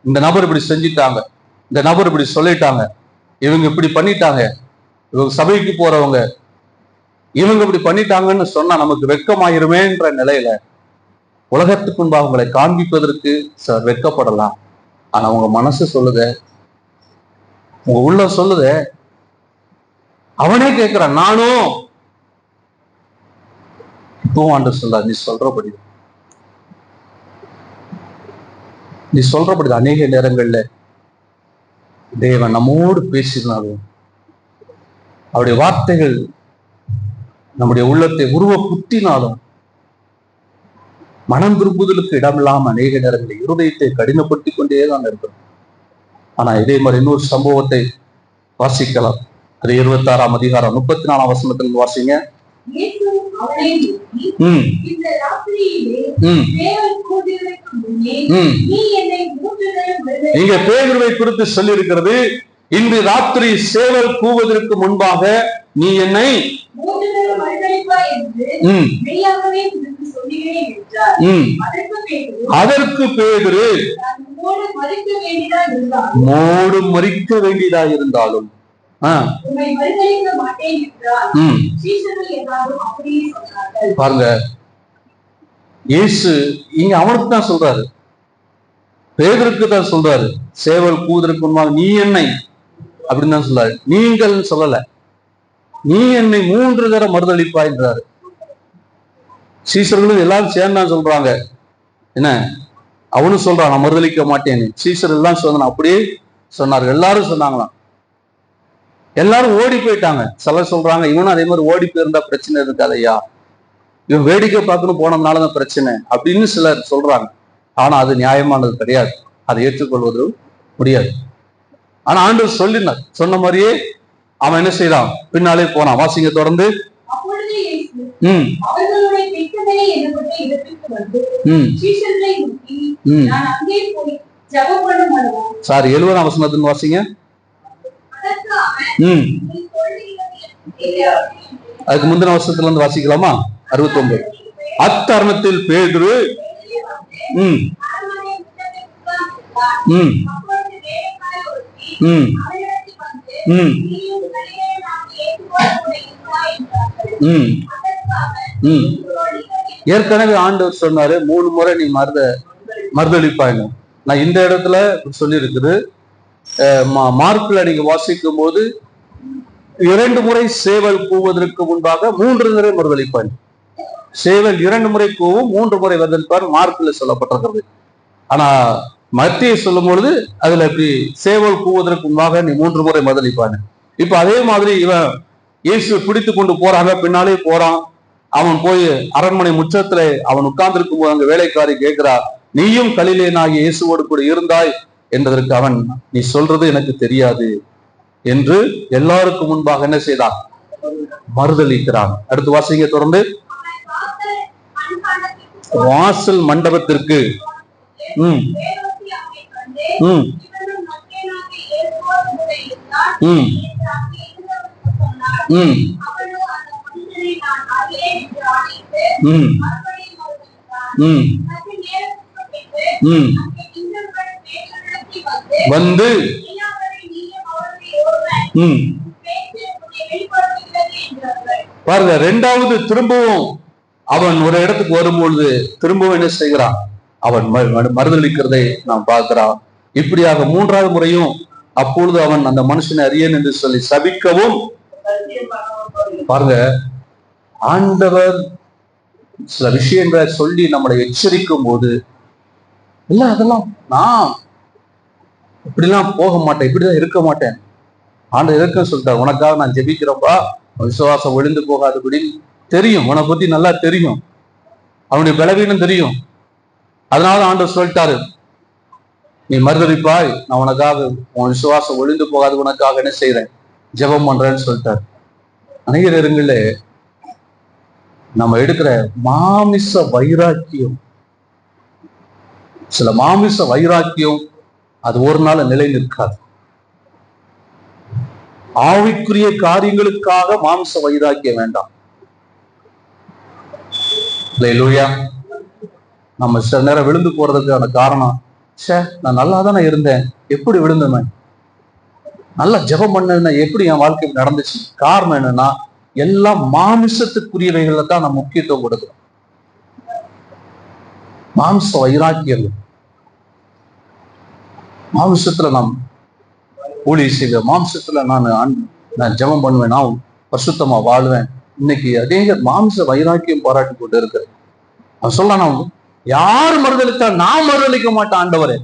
இந்த நபர் இப்படி செஞ்சிட்டாங்க, இந்த நபர் இப்படி சொல்லிட்டாங்க, இவங்க இப்படி பண்ணிட்டாங்க, இவங்க சபைக்கு போறவங்க, இவங்க இப்படி பண்ணிட்டாங்கன்னு சொன்னா நமக்கு வெட்கமாயிருமேன்ற நிலையில உலகத்துக்கு முன்பு அவங்களை காண்பிப்பதற்கு சார் வெட்கப்படலாம். ஆனா உங்க மனசு சொல்லுத, உங்க உள்ள சொல்லுத, அவனே கேட்கிறான் நானும். இப்பவும் ஆண்டவர் சொல்ல, நீ சொல்றபடி, நீ சொல்றபடி. அநேக நேரங்கள்ல தேவன் நம்மோடு பேசினாலும் அவருடைய வார்த்தைகள் நம்முடைய உள்ளத்தை உருவ குத்தினாலும் மனம் திரும்புதலுக்கு இடமில்லாம அநேக நேரங்களில் இருதயத்தை கடினப்படுத்திக் கொண்டேதான் இருக்கிறோம். ஆனா இதே மாதிரி இன்னொரு சம்பவத்தை வாசிக்கலாம். அது 26ஆம் அதிகாரம் 34ஆம் வசனத்தில் வாசிங்க. இங்க பேதுருவை குறித்து சொல்லி இருக்கிறது, இன்று ராத்திரி சேவல் கூவதற்கு முன்பாக நீ என்னை அதற்கு பேதுரு மோடு மறிக்க வேண்டியதா இருந்தாலும் பாருங்க, இயேசு இங்க அவனுக்கு தான் சொல்றாரு, பேதுருக்கு தான் சொல்றாரு. சேவல் கூவதற்கு முன்பாக நீ என்னை அப்படின்னு தான் சொல்றாரு, நீங்கள் சொல்லல. நீ என்னை 3 தடவை மறுதளிப்பாய்ன்றாரு. சீசர்களும் எல்லாரும் சேர்ந்தான் சொல்றாங்க. என்ன, அவனும் சொல்றான் நான் மறுதளிக்க மாட்டேன்னு. சீசர் எல்லாம் சொன்ன அப்படியே சொன்னார்கள். எல்லாரும் சொன்னாங்களாம். எல்லாரும் ஓடி போயிட்டாங்க. சிலர் சொல்றாங்க இவனும் அதே மாதிரி ஓடி போயிருந்தா பிரச்சனை இருக்காது ஐயா, இவன் வேடிக்கை பார்க்கணும் போனதுனாலதான் பிரச்சனை அப்படின்னு சிலர் சொல்றாங்க. ஆனா அது நியாயமானது கிடையாது, அதை ஏற்றுக்கொள்வது முடியாது. ஆனா ஆண்டவர் சொல்லினார், சொன்ன மாதிரியே அவன் என்ன செய்யறான், பின்னாலே போனான். வாசிங்க தொடர்ந்து. சாரி, 70ஆம் வசனத்தின் வாசிங்க. அதுக்கு முந்தின வருஷத்துல இருந்து வாசிக்கலாமா? 69. அத்தருணத்தில் பேதுரு ஏற்கனவே ஆண்டவர் சொன்னாரு 3 முறை நீ மறுதளிப்பாங்க. நான் இந்த இடத்துல சொல்லி இருக்குது. மார்க்ல நீங்க வாசிக்கும் போது 2 முறை சேவல் கூவதற்கு முன்பாக 3 முறை மறுதளிப்பாங்க. சேவல் 2 முறை கூவும், 3 முறை மறுதளிப்பார், மார்க்ல சொல்லப்பட்டிருக்கிறது. ஆனா மத்திய சொல்லும் பொழுது அதுல இப்படி சேவல் கூவதற்கு முன்பாக நீ 3 முறை மறுதளிப்பாங்க. இப்ப அதே மாதிரி இவன் இயேசு பிடித்து கொண்டு போறாங்க, பின்னாலே போறான். அவன் போய் அரண்மனை முற்றத்துல அவன் உட்கார்ந்து இருக்கும் போது அங்க வேலைக்காரி கேட்கிறா, நீயும் கலிலேயனாகிய இயேசுவோடு கூட இருந்தாய் என்பதற்கு அவன், நீ சொல்றது எனக்கு தெரியாது என்று எல்லாருக்கும் முன்பாக என்ன செய்தான், மறுதளிக்கிறான். அடுத்து வாசிங்க தொடர்ந்து. வாசல் மண்டபத்திற்கு வந்து பாருங்க, 2வது திரும்பவும் அவன் ஒரு இடத்துக்கு வரும்பொழுது திரும்பவும் என்ன செய்கிறான், அவன் மறுதளிக்கிறதை நாம் பார்க்கிறான். இப்படியாக 3வது முறையும் அப்பொழுது அவன் அந்த மனுஷனை அறியேன் என்று சொல்லி சபிக்கவும். பாருங்க, ஆண்டவர் சில விஷயங்களை சொல்லி நம்மளை எச்சரிக்கும் போது இல்ல அதெல்லாம் நான் இப்படிலாம் போக மாட்டேன், இப்படிதான் இருக்க மாட்டேன், ஆண்டவர் இருக்க சொல்லிட்டார், உனக்காக நான் ஜெபிக்கிறப்பா, விசுவாசம் ஒழிந்து போகாதபடி தெரியும், உன்னை பத்தி நல்லா தெரியும், அவனுடைய பலவீனம் தெரியும், அதனால ஆண்டவர் சொல்லிட்டாரு நீ மறுதளிப்பாய், நான் உனக்காக உன் விசுவாசம் ஒழிந்து போகாது உனக்காக என்ன செய்யறேன், ஜெபம் பண்றேன்னு சொல்லிட்டாரு. அநேக நேரங்கள்ல நம்ம எடுக்கிற மாமிச வைராக்கியம், சில மாமிச வைராக்கியம் அது ஒரு நாள் நிலை நிற்காது. ஆவிக்குரிய காரியங்களுக்காக மாமிச வைராக்கியம் வேண்டாம். இல்லையா, நம்ம சில நேரம் விழுந்து போறதுக்கான காரணம், நான் நல்லா தானே இருந்தேன், எப்படி விழுந்தேன், நல்லா ஜெபம் பண்ண எப்படி என் வாழ்க்கை நடந்துச்சு, காரணம் என்னன்னா எல்லா மாமிசத்துக்குரியவைகள்ல தான் நம்ம முக்கியத்துவம் கொடுக்கிறோம். மாம்ச வைராக்கியங்கள், மாம்சத்துல நாம் ஊழிய செய்வேன், மாம்சத்துல நான் ஜெபம் பண்ணுவேன், நான் பரிசுத்தமா வாழ்வேன். இன்னைக்கு அநேக மாம்ச வைராக்கியம் பாராட்டி கொண்டு இருக்கிறேன். அவன் சொல்ல, நான் யார் மறுதளித்தா நான் மறுதளிக்க மாட்டேன் ஆண்டவரே.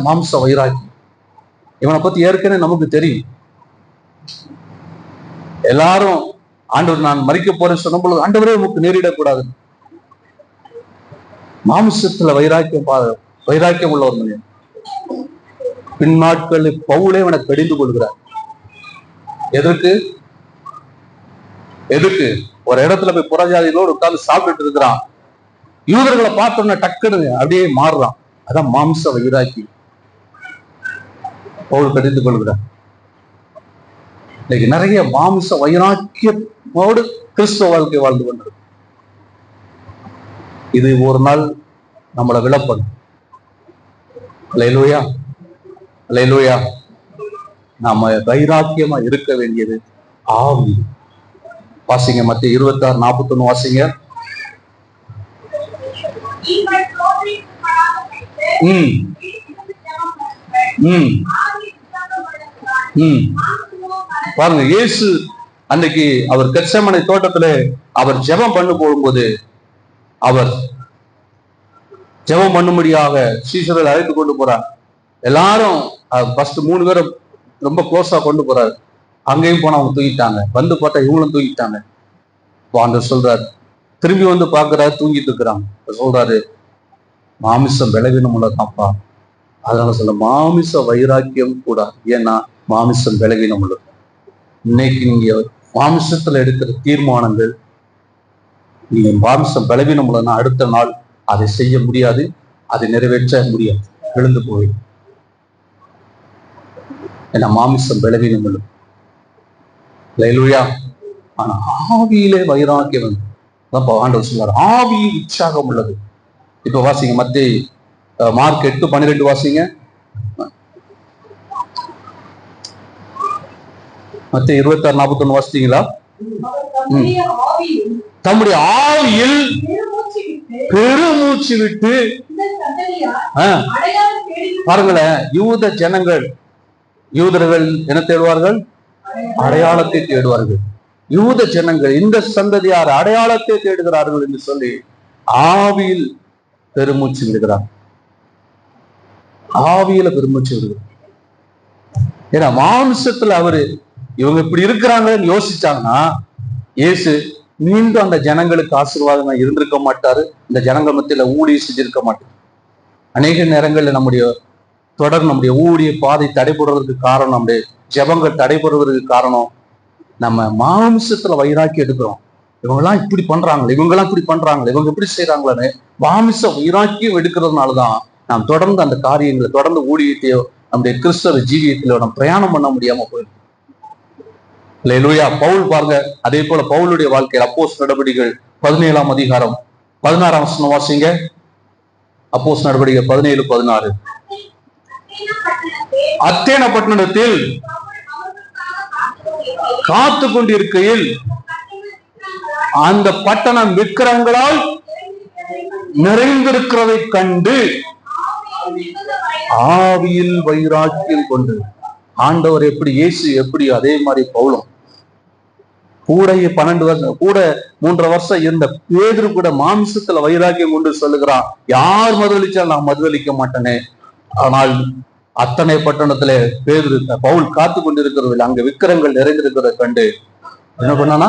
மாம்ச வைராக்கியம். இவனை பத்தி ஏற்கனவே நமக்கு தெரியும். எல்லாரும் ஆண்டவர் நான் மறிக்க போறேன்னு சொன்ன பொழுது, ஆண்டவரே உமக்கு நேரிடக்கூடாது. மாம்சத்துல வைராக்கியம் உள்ள ஒரு மனிதன். பின்னாட்களில் பவுலே அவனை கடிந்து கொள்கிறார். எதுக்கு ஒரு இடத்துல போய் புறஜாதிகளோடு உட்கார்ந்து சாப்பிட்டுட்டு இருக்கிறான். யூதர்களை பார்த்தோன்னா டக்குன்னு அப்படியே மாறுறான். அதான் மாம்ச வைராக்கி. பவுல் கடிந்து கொள்கிறார். இன்னைக்கு நிறைய மாம்ச வைராக்கியமோடு கிறிஸ்தவ வாழ்க்கை வாழ்ந்து கொண்டிருக்கு. இது ஒரு நாள் நம்மளை விளப்படும். அல்லேலூயா, அல்லேலூயா. நாம வைராக்கியமா இருக்க வேண்டியது ஆவி. வாசிங்க, மத்திய 26:41 வாசிங்க. பாருங்க, இயேசு அன்னைக்கு அவர் கெத்செமனே தோட்டத்துல அவர் ஜெபம் பண்ண போகும்போது, அவர் ஜெபம் பண்ணும்படியாக சீஷர்கள் அழைத்து கொண்டு போறார். எல்லாரும் ஃபர்ஸ்ட் 3 பேரும் ரொம்ப க்ளோஸா கொண்டு போறாரு. அங்கேயும் போனா அவங்க தூங்கிட்டாங்க. வந்து பார்த்தா இவங்களும் தூங்கிட்டாங்க. ஆண்டவர் சொல்றாரு, திரும்பி வந்து பாக்குறாரு, தூங்கிட்டு இருக்கிறாங்க. சொல்றாரு, மாமிசம் பலவீனம் உள்ளதாப்பா. அதனால சொல்ல, மாமிச வைராக்கியம் கூடாது. ஏன்னா மாமிசம் பலவீனம் உள்ளது. இன்னைக்கு நீங்க மாமிசத்துல எடுக்கிற தீர்மானங்கள், நீங்க மாமிசம் பலவீனம் உள்ளதுன்னா அடுத்த நாள் அதை செய்ய முடியாது, அதை நிறைவேற்ற முடியாது, எழுந்து போய். ஏன்னா மாமிசம் பலவீனம் உள்ளது. அல்லேலூயா. ஆனா ஆவியிலே வைராக்கியம் வந்து ஆண்டவர் சொல்றாரு, ஆவியில் உற்சாகம் உள்ளது. இப்ப வாசிங்க, மத்தேயு மார்க் 8:12 வாசிங்க. மத்தேயு 26:41 வாசித்தீங்களா? தம்முடைய ஆவியில் பெருமூச்சு விட்டு, பாருங்களேன், யூதர்கள் என்ன தேடுவார்கள்? அடையாளத்தை தேடுவார்கள். யூத ஜனங்கள், இந்த சந்ததியார் அடையாளத்தை தேடுகிறார்கள் என்று சொல்லி ஆவியில் பெருமூச்சு விடுகிறார். ஆவியில பெருமூச்சு விடுகிறார். ஏன்னா மாம்சத்துல இவங்க இப்படி இருக்கிறாங்கன்னு யோசிச்சாங்கன்னா, இயேசு மீண்டும் அந்த ஜனங்களுக்கு ஆசீர்வாதமா இருந்திருக்க மாட்டாரு. இந்த ஜனங்கள் மத்தியில ஊழிய செஞ்சிருக்க மாட்டார். அநேக நேரங்கள்ல நம்முடைய ஊழிய பாதை தடைபடுறதுக்கு காரணம், நம்முடைய ஜெபங்கள் தடைபடுறதுக்கு காரணம், நம்ம மாம்சத்துல வைராக்கி எடுக்கிறோம். இவங்கெல்லாம் இப்படி பண்றாங்களே, இவங்கெல்லாம் இப்படி பண்றாங்களே, இவங்க இப்படி செய்யறாங்களே, மாமிச வைராக்கியம் எடுக்கிறதுனாலதான் நாம் தொடர்ந்து அந்த காரியங்களை, தொடர்ந்து ஊழியத்தையோ நம்முடைய கிறிஸ்தவ ஜீவியத்திலோ நம்ம பிரயாணம் பண்ண முடியாம போயிடும். அல்லேலூயா. பவுல் பாருங்க, அதே போல பவுலுடைய வாழ்க்கையில் அப்போஸ்தலர் நடவடிக்கைகள் 17ஆம் அதிகாரம் 16ஆம் வசனம் வாசிங்க. அப்போஸ்தலர் நடவடிக்கைகள் 17:16. அத்தேனா பட்டணத்தில் காத்து கொண்டிருக்கையில் அந்த பட்டணம் விக்கிரகங்களால் நிறைந்திருக்கிறதை கண்டு ஆவியில் வைராக்கியம் கொண்டு, ஆண்டவர் எப்படி, இயேசு எப்படி, அதே மாதிரி பவுலும் கூட 12 வருஷம், கூட 3.5 வருஷம் இருந்த பேதுரு கூட மாம்சத்துல வைராக்கியம் கொண்டு சொல்லுகிறான், யார் மறுதளிச்சால் நான் மறுதளிக்க மாட்டேனே. ஆனால் அத்தனை பட்டணத்துல பவுல் காத்து கொண்டிருக்கிறது, அங்க விக்கிரங்கள் நிறைந்திருக்கிறத கண்டு என்ன பண்ணானா,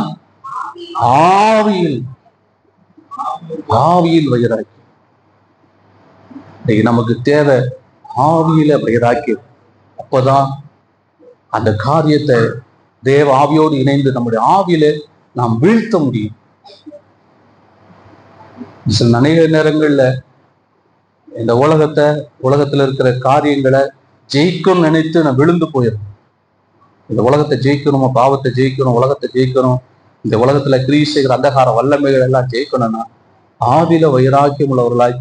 ஆவியில் வைராக்கியம். நமக்கு தேவை ஆவியில வைராக்கியம். அப்பதான் அந்த காரியத்தை தேவ ஆவியோடு இணைந்து நம்முடைய ஆவியில நாம் வீழ்த்த முடியும். சில அநேக நேரங்கள்ல இந்த உலகத்துல இருக்கிற காரியங்களை ஜெயிக்கணும்னு நினைத்து நான் விழுந்து போயிடும். இந்த உலகத்தை ஜெயிக்கணும், பாவத்தை ஜெயிக்கணும், உலகத்தை ஜெயிக்கணும், இந்த உலகத்துல கிரியை செய்கிற அந்தகார வல்லமைகள் எல்லாம் ஜெயிக்கணும்னா ஆவியில வைராக்கியம் உள்ளவர்களாய்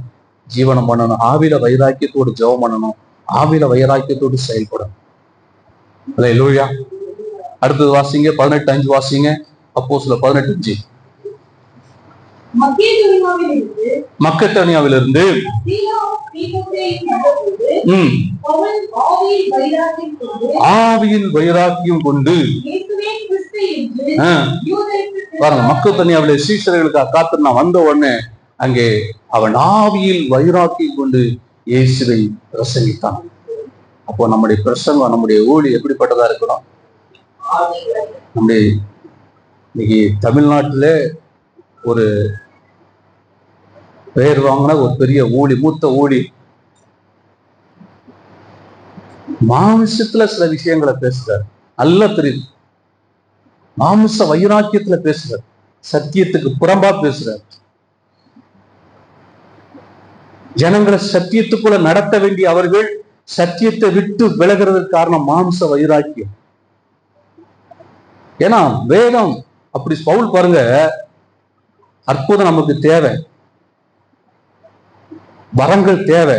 ஜீவனம் பண்ணணும், ஆவியில வைராக்கியத்தோடு ஜெபம் பண்ணணும், ஆவியில வைராக்கியத்தோடு செயல்படணும். அல்லேலூயா. அடுத்தது வாசிங்க, 18:5 வாசிங்க. அப்போஸ்தலர் 18:5.
மக்கெதோனியாவிலிருந்து
ஆவியில் வைராக்கியம் கொண்டு பாருங்க, மக்கெதோனியாவிலே சீஷர்களுக்காக காத்து நான் வந்த உடனே அங்கே அவன் ஆவியில் வைராக்கியம் கொண்டு இயேசுவை பிரசங்கித்தான். அப்போ நம்முடைய பிரசங்கம், நம்முடைய ஊழி எப்படிப்பட்டதா இருக்கணும்? நம்முடைய இன்னைக்கு தமிழ்நாட்டில ஒரு பெயர் வாங்கின ஒரு பெரிய ஊழி, மூத்த ஊழி, மாமிசத்துல சில விஷயங்களை பேசுறார், நல்லா தெரியுது. மாமிச வைராக்கியத்துல பேசுறார், சத்தியத்துக்கு புறம்பா பேசுறார். ஜனங்களை சத்தியத்துக்குள்ள நடத்த வேண்டிய அவர்கள் சத்தியத்தை விட்டு விலகிறதுக்கு காரணம் மாம்ச வைராக்கியம். ஏன்னா வேதம் அப்படி. பவுல் பாருங்க, அற்புதம் நமக்கு தேவை, வரங்கள் தேவை.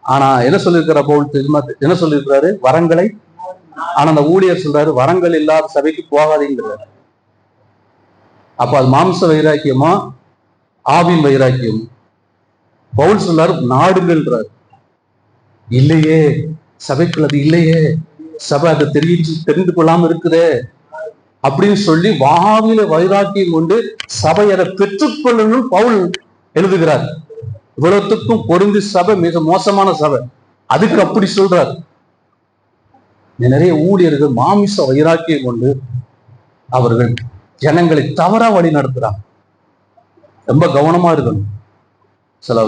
ஆனா என்ன சொல்லியிருக்கிற பவுல் தெரியுமா? என்ன சொல்லியிருக்கிறாரு? வரங்களை. ஆனா அந்த ஊழியர் சொல்றாரு, வரங்கள் இல்லாத சபைக்கு போகாதீங்கிறாரு. அப்ப அது மாம்ச வைராக்கியமா, ஆவின் வைராக்கியம்? பவுல் சொல்றாரு நாடுங்கள்ன்றாரு. இல்லையே, சபைக்குள் அது இல்லையே, சபை அதை தெரிந்து கொள்ளாம இருக்குதே அப்படின்னு சொல்லி வாவில வைராக்கியம் கொண்டு சபை அதை பெற்றுக்கொள்ளணும் பவுல் எழுதுகிறார். இவ்வளவுக்கும் பொருந்தி சபை மிக மோசமான சபை, அதுக்கு அப்படி சொல்றார். நிறைய ஊழியர்கள் மாமிச வைராக்கியம் கொண்டு அவர்கள் ஜனங்களை தவறா வழி நடத்துறாங்க. ரொம்ப கவனமா இருக்கணும். சில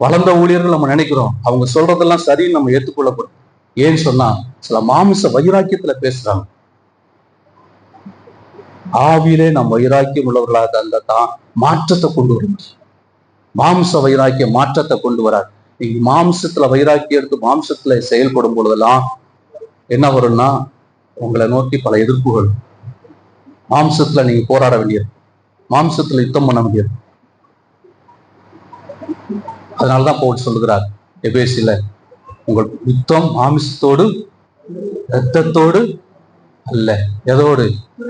வளர்ந்த ஊழியர்கள் நம்ம நினைக்கிறோம் அவங்க சொல்றதெல்லாம் சரின்னு நம்ம ஏற்றுக்கொள்ளப்படும். ஏன்னு சொன்னா சில மாமிச வைராக்கியத்துல பேசுறாங்க. ஆவியிலே நாம் வைராக்கியம் உள்ளவர்களாக அந்த தான் மாற்றத்தை கொண்டு வரும். மாம்ச வைராக்கியம் மாற்றத்தை கொண்டு வராது. நீங்க மாம்சத்துல வைராக்கியம் எடுத்து மாம்சத்துல செயல்படும் பொழுதெல்லாம் என்ன வரும்னா, உங்களை நோக்கி பல எதிர்ப்புகள். மாம்சத்துல நீங்க போராட வேண்டியது, மாம்சத்துல யுத்தம் பண்ண வேண்டியது. அதனாலதான் பவுல் சொல்லுகிறார் எபேசில, உங்கள் யுத்தம் மாமிசத்தோடு இரத்தத்தோடு அல்ல, எதோடு?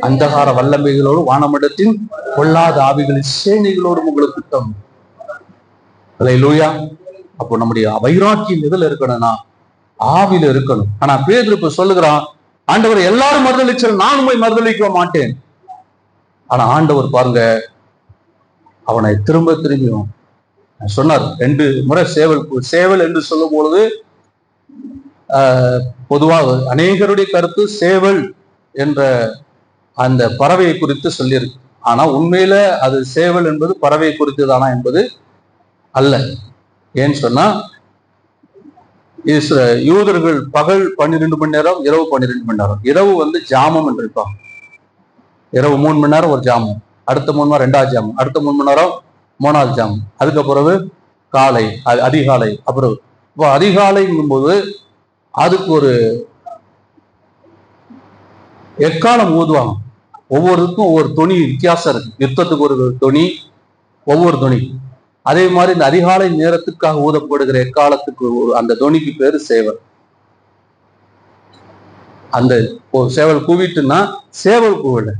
அந்தகார வல்லமைகளோடு வானமண்டத்தின் கொள்ளாத ஆவிகளின் சேனைகளோடு உங்களுக்கு யுத்தம். அல்லேலூயா. அப்போ நம்முடைய வைராக்கியம் எதுல இருக்கணும்னா ஆவில இருக்கணும். ஆனா பேதுரு இப்ப சொல்லுகிறான், ஆண்டவர் எல்லாரும் மறுதளிச்சால் நானும் போய் மறுதளிக்க மாட்டேன். ஆனா ஆண்டவர் பாருங்க, அவனை திரும்ப திரும்பியும் சொன்னார். 2 முறை சேவல் என்று சொல்லும் பொழுது பொதுவாக அநேகருடைய கருத்து சேவல் என்ற அந்த பறவையை குறித்து சொல்லியிருக்கு. ஆனா உண்மையில அது சேவல் என்பது பறவையை குறித்துதானா என்பது அல்ல. ஏன்னு சொன்னா யூதர்கள் பகல் 12 மணி நேரம், இரவு 12 மணி நேரம். இரவு ஜாமம் என்று இருப்பாங்க. இரவு 3 மணி நேரம் ஒரு ஜாமம், அடுத்த 3 மணி நேரம் 2வது ஜாமம், அடுத்த 3 மணி நேரம் 3வது ஜாமம், அதுக்கு பிறகு காலை, அதிகாலை. அப்புறம் இப்போ அதிகாலைங்கும் போது அதுக்கு ஒரு எக்காலம் ஊதுவாங்க. ஒவ்வொருக்கும் ஒவ்வொரு தொனி வித்தியாசம் இருக்கு. யுத்தத்துக்கு ஒரு தொனி, ஒவ்வொரு தொனி. அதே மாதிரி இந்த அதிகாலை நேரத்துக்காக ஊதப்படுகிற எக்காலத்துக்கு அந்த தொனிக்கு பேரு சேவல். அந்த சேவல் கூவிட்டுன்னா சேவல் கூவல,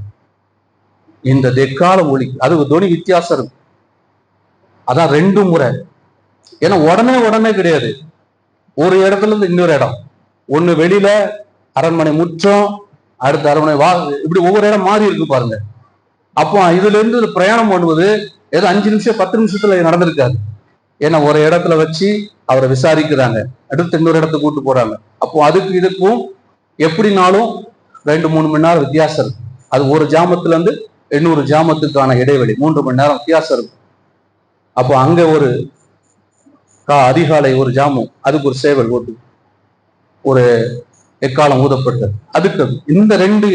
இந்த எக்கால ஒலி, அது தொனி வித்தியாசம் இருக்கு. அதான் 2 முறை. ஏன்னா உடனே கிடையாது. ஒரு இடத்துல இருந்து இன்னொரு இடம், ஒண்ணு வெளியில அரண்மனை முற்றம், அடுத்த அரண்மனை இப்படி ஒவ்வொரு இடம் மாறி இருக்கு பாருங்க. அப்போ இதுல இருந்து பிரயாணம் பண்ணுவது ஏதோ 5 நிமிஷம் 10 நிமிஷத்துல நடந்திருக்காது. ஏன்னா ஒரு இடத்துல வச்சு அவரை விசாரிக்கிறாங்க, அடுத்து இன்னொரு இடத்துக்கு கூட்டு போறாங்க. அப்போ அதுக்கு இதுக்கும் எப்படினாலும் 2-3 மணி நேரம் வித்தியாசம் இருக்கு. அது ஒரு ஜாமத்துல இருந்து இன்னொரு ஜாமத்துக்கான இடைவெளி 3 மணி நேரம் வித்தியாசம் இருக்கு. அப்போ அங்க ஒரு அதிகாலை ஒரு ஜாமம், அதுக்கு ஒரு சேவல் ஓட்டு, ஒரு எக்காலம் ஊதப்பட்டது. அதுக்கு இந்த 2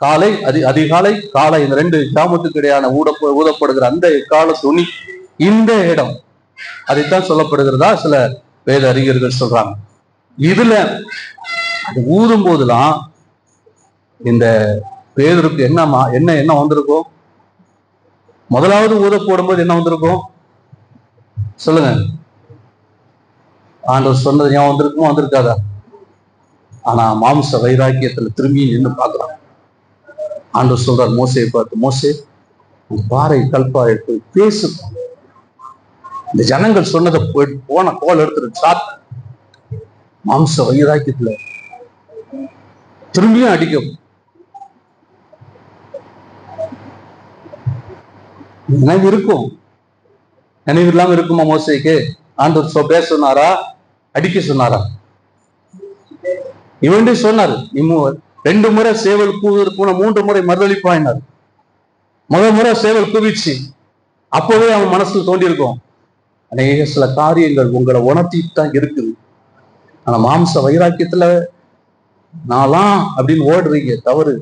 காலை, அதிகாலை காலை, இந்த 2 ஜாமத்துக்கு இடையான ஊதப்படுகிற அந்த எக்கால துணி இந்த இடம், அதைத்தான் சொல்லப்படுகிறதா சில வேத அறிஞர்கள் சொல்றாங்க. இதுல அது ஊதும் போதுதான் இந்த பேதுருக்கு என்ன வந்திருக்கும்? முதலாவது ஊத போடும்போது என்ன வந்திருக்கும் சொல்லுங்க? ஆண்டவர் சொன்னது ஞாபகம் வந்திருக்குமோ, வந்திருக்காதா? ஆனா மாம்ச வைராக்கியத்துல திரும்பி நின்று பார்க்கலாம். ஆண்டவர் சொல்றார் மோசையை பார்த்து, மோசே பாறை கல்பாறை போய் பேசு. இந்த ஜனங்கள் சொன்னதை போன கோல் எடுத்துட்டு சாத் மாம்ச வைராக்கியத்துல திரும்பியும் அடிக்கும். நினைவு இருக்கும், நினைவு இல்லாம இருக்குமா மோசைக்கு? ஆண்டவர் பேச சொன்னாரா, அடிக்க சொன்னாரா? இவன் சொன்னாரு, நீ 2 முறை சேவல் கூவதற்கு 3 முறை மறுதளிப்பாயினார். முதல் முறை சேவல் குவிச்சு, அப்பவே அவன் மனசுல தோண்டி இருக்கும், அநேக சில காரியங்கள் உங்களை உணர்த்திட்டு தான் இருக்குது. ஆனா மாம்ச வைராக்கியத்துல நான்லாம் அப்படின்னு ஓடுறீங்க, தவறு.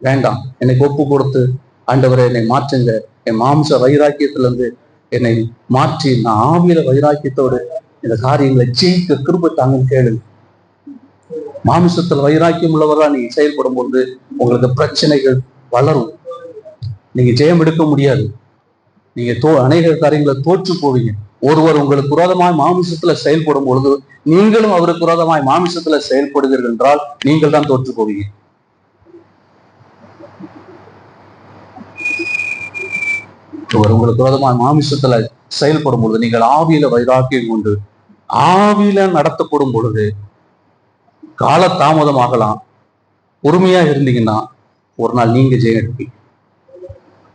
வேண்டாம். என்னை ஒப்பு கொடுத்து ஆண்டவரை என்னை மாற்றுங்க, என் மாம்ச வைராக்கியத்துல இருந்து என்னை மாற்றி நான் ஆவியில வைராக்கியத்தோடு இந்த காரியங்களை ஜெயிக்க கிருபை தாங்கன்னு கேளு. மாமிசத்துல வைராக்கியம் உள்ளவரா நீங்க செயல்படும் பொழுது உங்களுக்கு பிரச்சனைகள் வளரும். நீங்க ஜெயம் எடுக்க முடியாது. நீங்க அநேக காரியங்களை தோற்று போவீங்க. ஒருவர் உங்களுக்கு விரோதமாய் மாமிசத்துல செயல்படும் பொழுது நீங்களும் அவருக்கு விரோதமாய் மாமிசத்துல செயல்படுவீர்கள் என்றால் நீங்கள் தான் தோற்று போவீங்க. ஒருவர் உங்களுக்கு விரோதமாய் மாமிசத்துல செயல்படும் பொழுது நீங்கள் ஆவியில வைராக்கியம் கொண்டு ஆவியில நடத்தப்படும் பொழுது கால தாமதமாகலாம். பொறுமையா இருந்தீங்கன்னா ஒரு நாள் நீங்க ஜெயம் எடுப்பீங்க.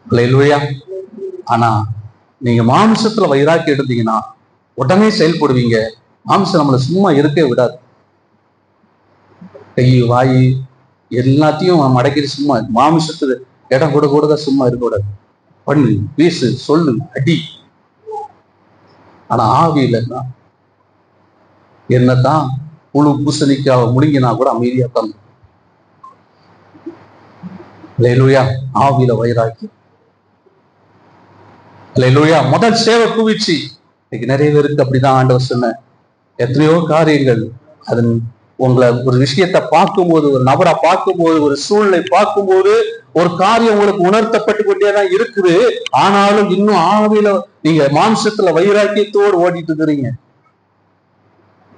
இல்லையா? ஆனா நீங்க மாமிசத்துல வைராக்கி எடுத்தீங்கன்னா உடனே செயல்படுவீங்க. மாமிசம் நம்மளை சும்மா இருக்க விடாது. கை வாய் எல்லாத்தையும் மடக்கிட்டு சும்மா மாமிசத்துக்கு இடம் கூட சும்மா இருக்க கூடாது. பண்ணு, பேசு, சொல்லு, அடி. ஆனா ஆவியில என்னதான் புழு பூசணிக்காக முழுங்கினா கூட அமைதியா தான். ஆவியில வைராக்கி. முதல் சேவை குவிச்சு இன்னைக்கு நிறைய பேருக்கு அப்படிதான் ஆண்டவர் சொன்ன எத்தனையோ காரியங்கள். அதன் உங்களை ஒரு விஷயத்தை பார்க்கும்போது, ஒரு நபரை பார்க்கும்போது, ஒரு சூழ்நிலை பார்க்கும்போது ஒரு காரியம் உங்களுக்கு உணர்த்தப்பட்டு கொண்டேதான் இருக்குது. ஆனாலும் இன்னும் ஆவியில நீங்க மாம்சத்துல வைராக்கியத்தோடு ஓடிட்டு இருக்கிறீங்க.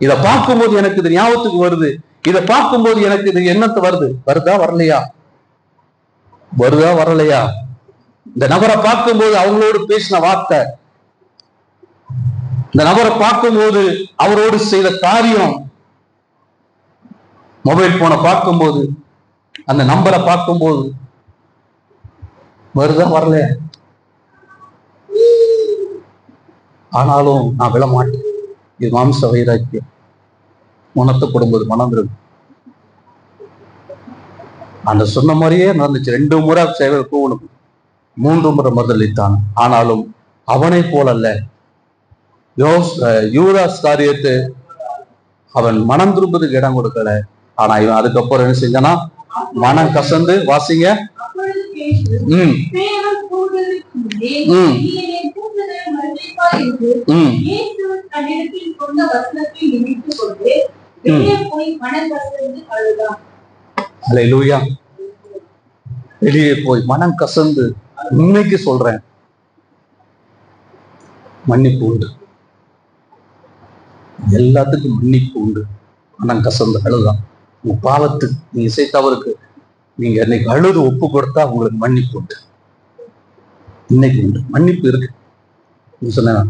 இதை பார்க்கும்போது எனக்கு இது ஞாபகத்துக்கு வருது, இதை பார்க்கும்போது எனக்கு இது எண்ணத்து வருதா வரலையா? வருதா வரலையா? இந்த நபரை பார்க்கும்போது அவங்களோடு பேசின வார்த்தை, இந்த நபரை பார்க்கும்போது அவரோடு செய்த காரியம், மொபைல் போனை பார்க்கும்போது, அந்த நம்பரை பார்க்கும்போது வருதா வரலையா? ஆனாலும் நான் விழமாட்டேன். இது மாம்ச வைராக்கியம். உணர்த்தப்படும் போது மனம் இருக்கும். அந்த சொன்ன மாதிரியே நடந்துச்சு. 2 முறை சேவல் கூவனும், 3 முறை மறுதளித்தான். ஆனாலும் அவனை போல அல்ல. யூதாஸ் காரியத்தை அவன் மனம் திரும்புறதுக்கு இடம் கொடுக்கல. ஆனா இவன் அதுக்கப்புறம் என்ன செஞ்சானா, மனம் கசந்து வாசிங்க. வெளியே போய் மனம் கசந்து, உண்மைக்கு சொல்றேன், மன்னிப்பு உண்டு. எல்லாத்துக்கும் மன்னிப்பு உண்டு. மனம் கசந்து அழுதான். உங்க பாவத்துக்கு, நீங்க இசை தவறுக்கு நீங்க இன்னைக்கு அழுது ஒப்பு கொடுத்தா உங்களுக்கு மன்னிப்பு உண்டு. இன்னைக்கு உண்டு, மன்னிப்பு இருக்கு. நீ சொன்ன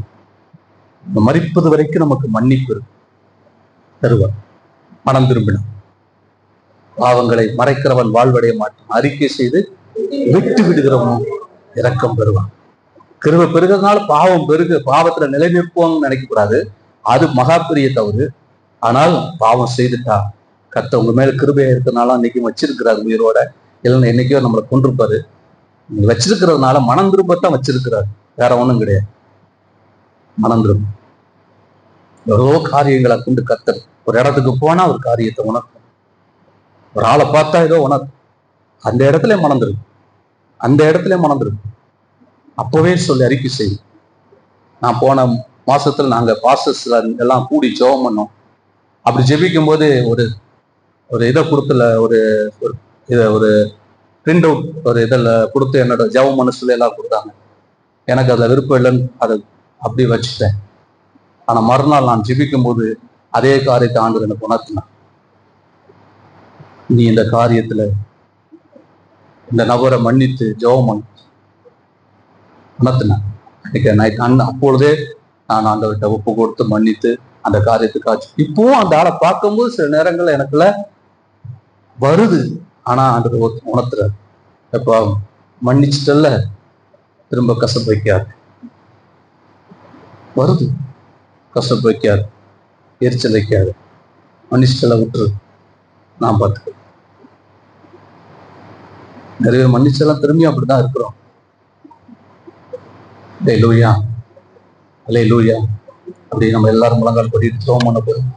மரிப்பது வரைக்கும் நமக்கு மன்னிப்பு இருக்கு, தருவார். மனம் திரும்பினான். பாவங்களை மறைக்கிறவன் வாழ்வடைய மாட்டான், அறிக்கை செய்து விட்டு விடுகிறவனும் இரக்கம் பெறுவான். கிருபை பெருகிறதுனால பாவம் பாவத்துல நிலை நிற்போம்னு நினைக்க கூடாது. அது மகா பெரிய தவறு. ஆனால் பாவம் செய்துட்டா கர்த்தர் உங்க மேல கிருபையா இருக்கிறதுனால அன்னைக்கு வச்சிருக்கிறாரு உயிரோட. இல்லைன்னா என்னைக்கோ நம்மளை கொண்டிருப்பாரு. வச்சிருக்கிறதுனால மனம் திரும்பத்தான் வச்சிருக்கிறாரு, வேற ஒண்ணும் கிடையாது. மனம் திரும்ப எவ்வளோ காரியங்களை கொண்டு கர்த்தர் ஒரு இடத்துக்கு போனா ஒரு காரியத்தை உணர்த்தும். ஒரு ஆளை பார்த்தா ஏதோ உணர்த்தும். அந்த இடத்துல மணந்துருக்கு, அந்த இடத்துல மணந்துருக்கு. அப்பவே சொல்லி அறிக்கை செய்யும். நான் போன மாசத்துல நாங்க பாஸ்டர்ஸ் எல்லாம் கூடி ஜெபம் பண்ணோம். அப்படி ஜெபிக்கும் போது ஒரு இதை கொடுத்துல ஒரு பிரிண்ட் அவுட் ஒரு இதில் கொடுத்து என்னோட ஜெபம் மனசுல எல்லாம் கொடுத்தாங்க. எனக்கு அதில் விருப்பம் இல்லைன்னு அதை அப்படி வச்சுட்டேன். ஆனா மறுநாள் நான் ஜெபிக்கும் போது அதே காரியத்தை ஆண்டவர் எனக்கு உணர்த்தினான். நீ இந்த காரியத்துல இந்த நபரை மன்னித்து ஜெபம் உணர்த்தினேன். அப்பொழுதே நான் ஆண்டவர்கிட்ட ஒப்பு கொடுத்து மன்னித்து அந்த காரியத்துக்கு ஆச்சு. இப்பவும் அந்த ஆளை பார்க்கும்போது சில நேரங்கள்ல எனக்குள்ள வருது. ஆனா ஆண்டவர் உணர்த்துறாரு, எப்ப மன்னிச்சுட்டல்ல, திரும்ப கசப்பு வைக்காது. வருது, கசப்பு வைக்காது, எரிச்சல் வைக்காது, மன்னிச்சுட்டல விட்டுரு, நான் பார்த்துக்கிறேன். நிறைய மன்னிச்செல்லாம் திரும்பி அப்படிதான் இருக்கிறோம். அல்லேலூயா, அல்லேலூயா. அப்படி நம்ம எல்லாரும் முழங்கால் படிட்டு ஜெபம் பண்ண போறோம்.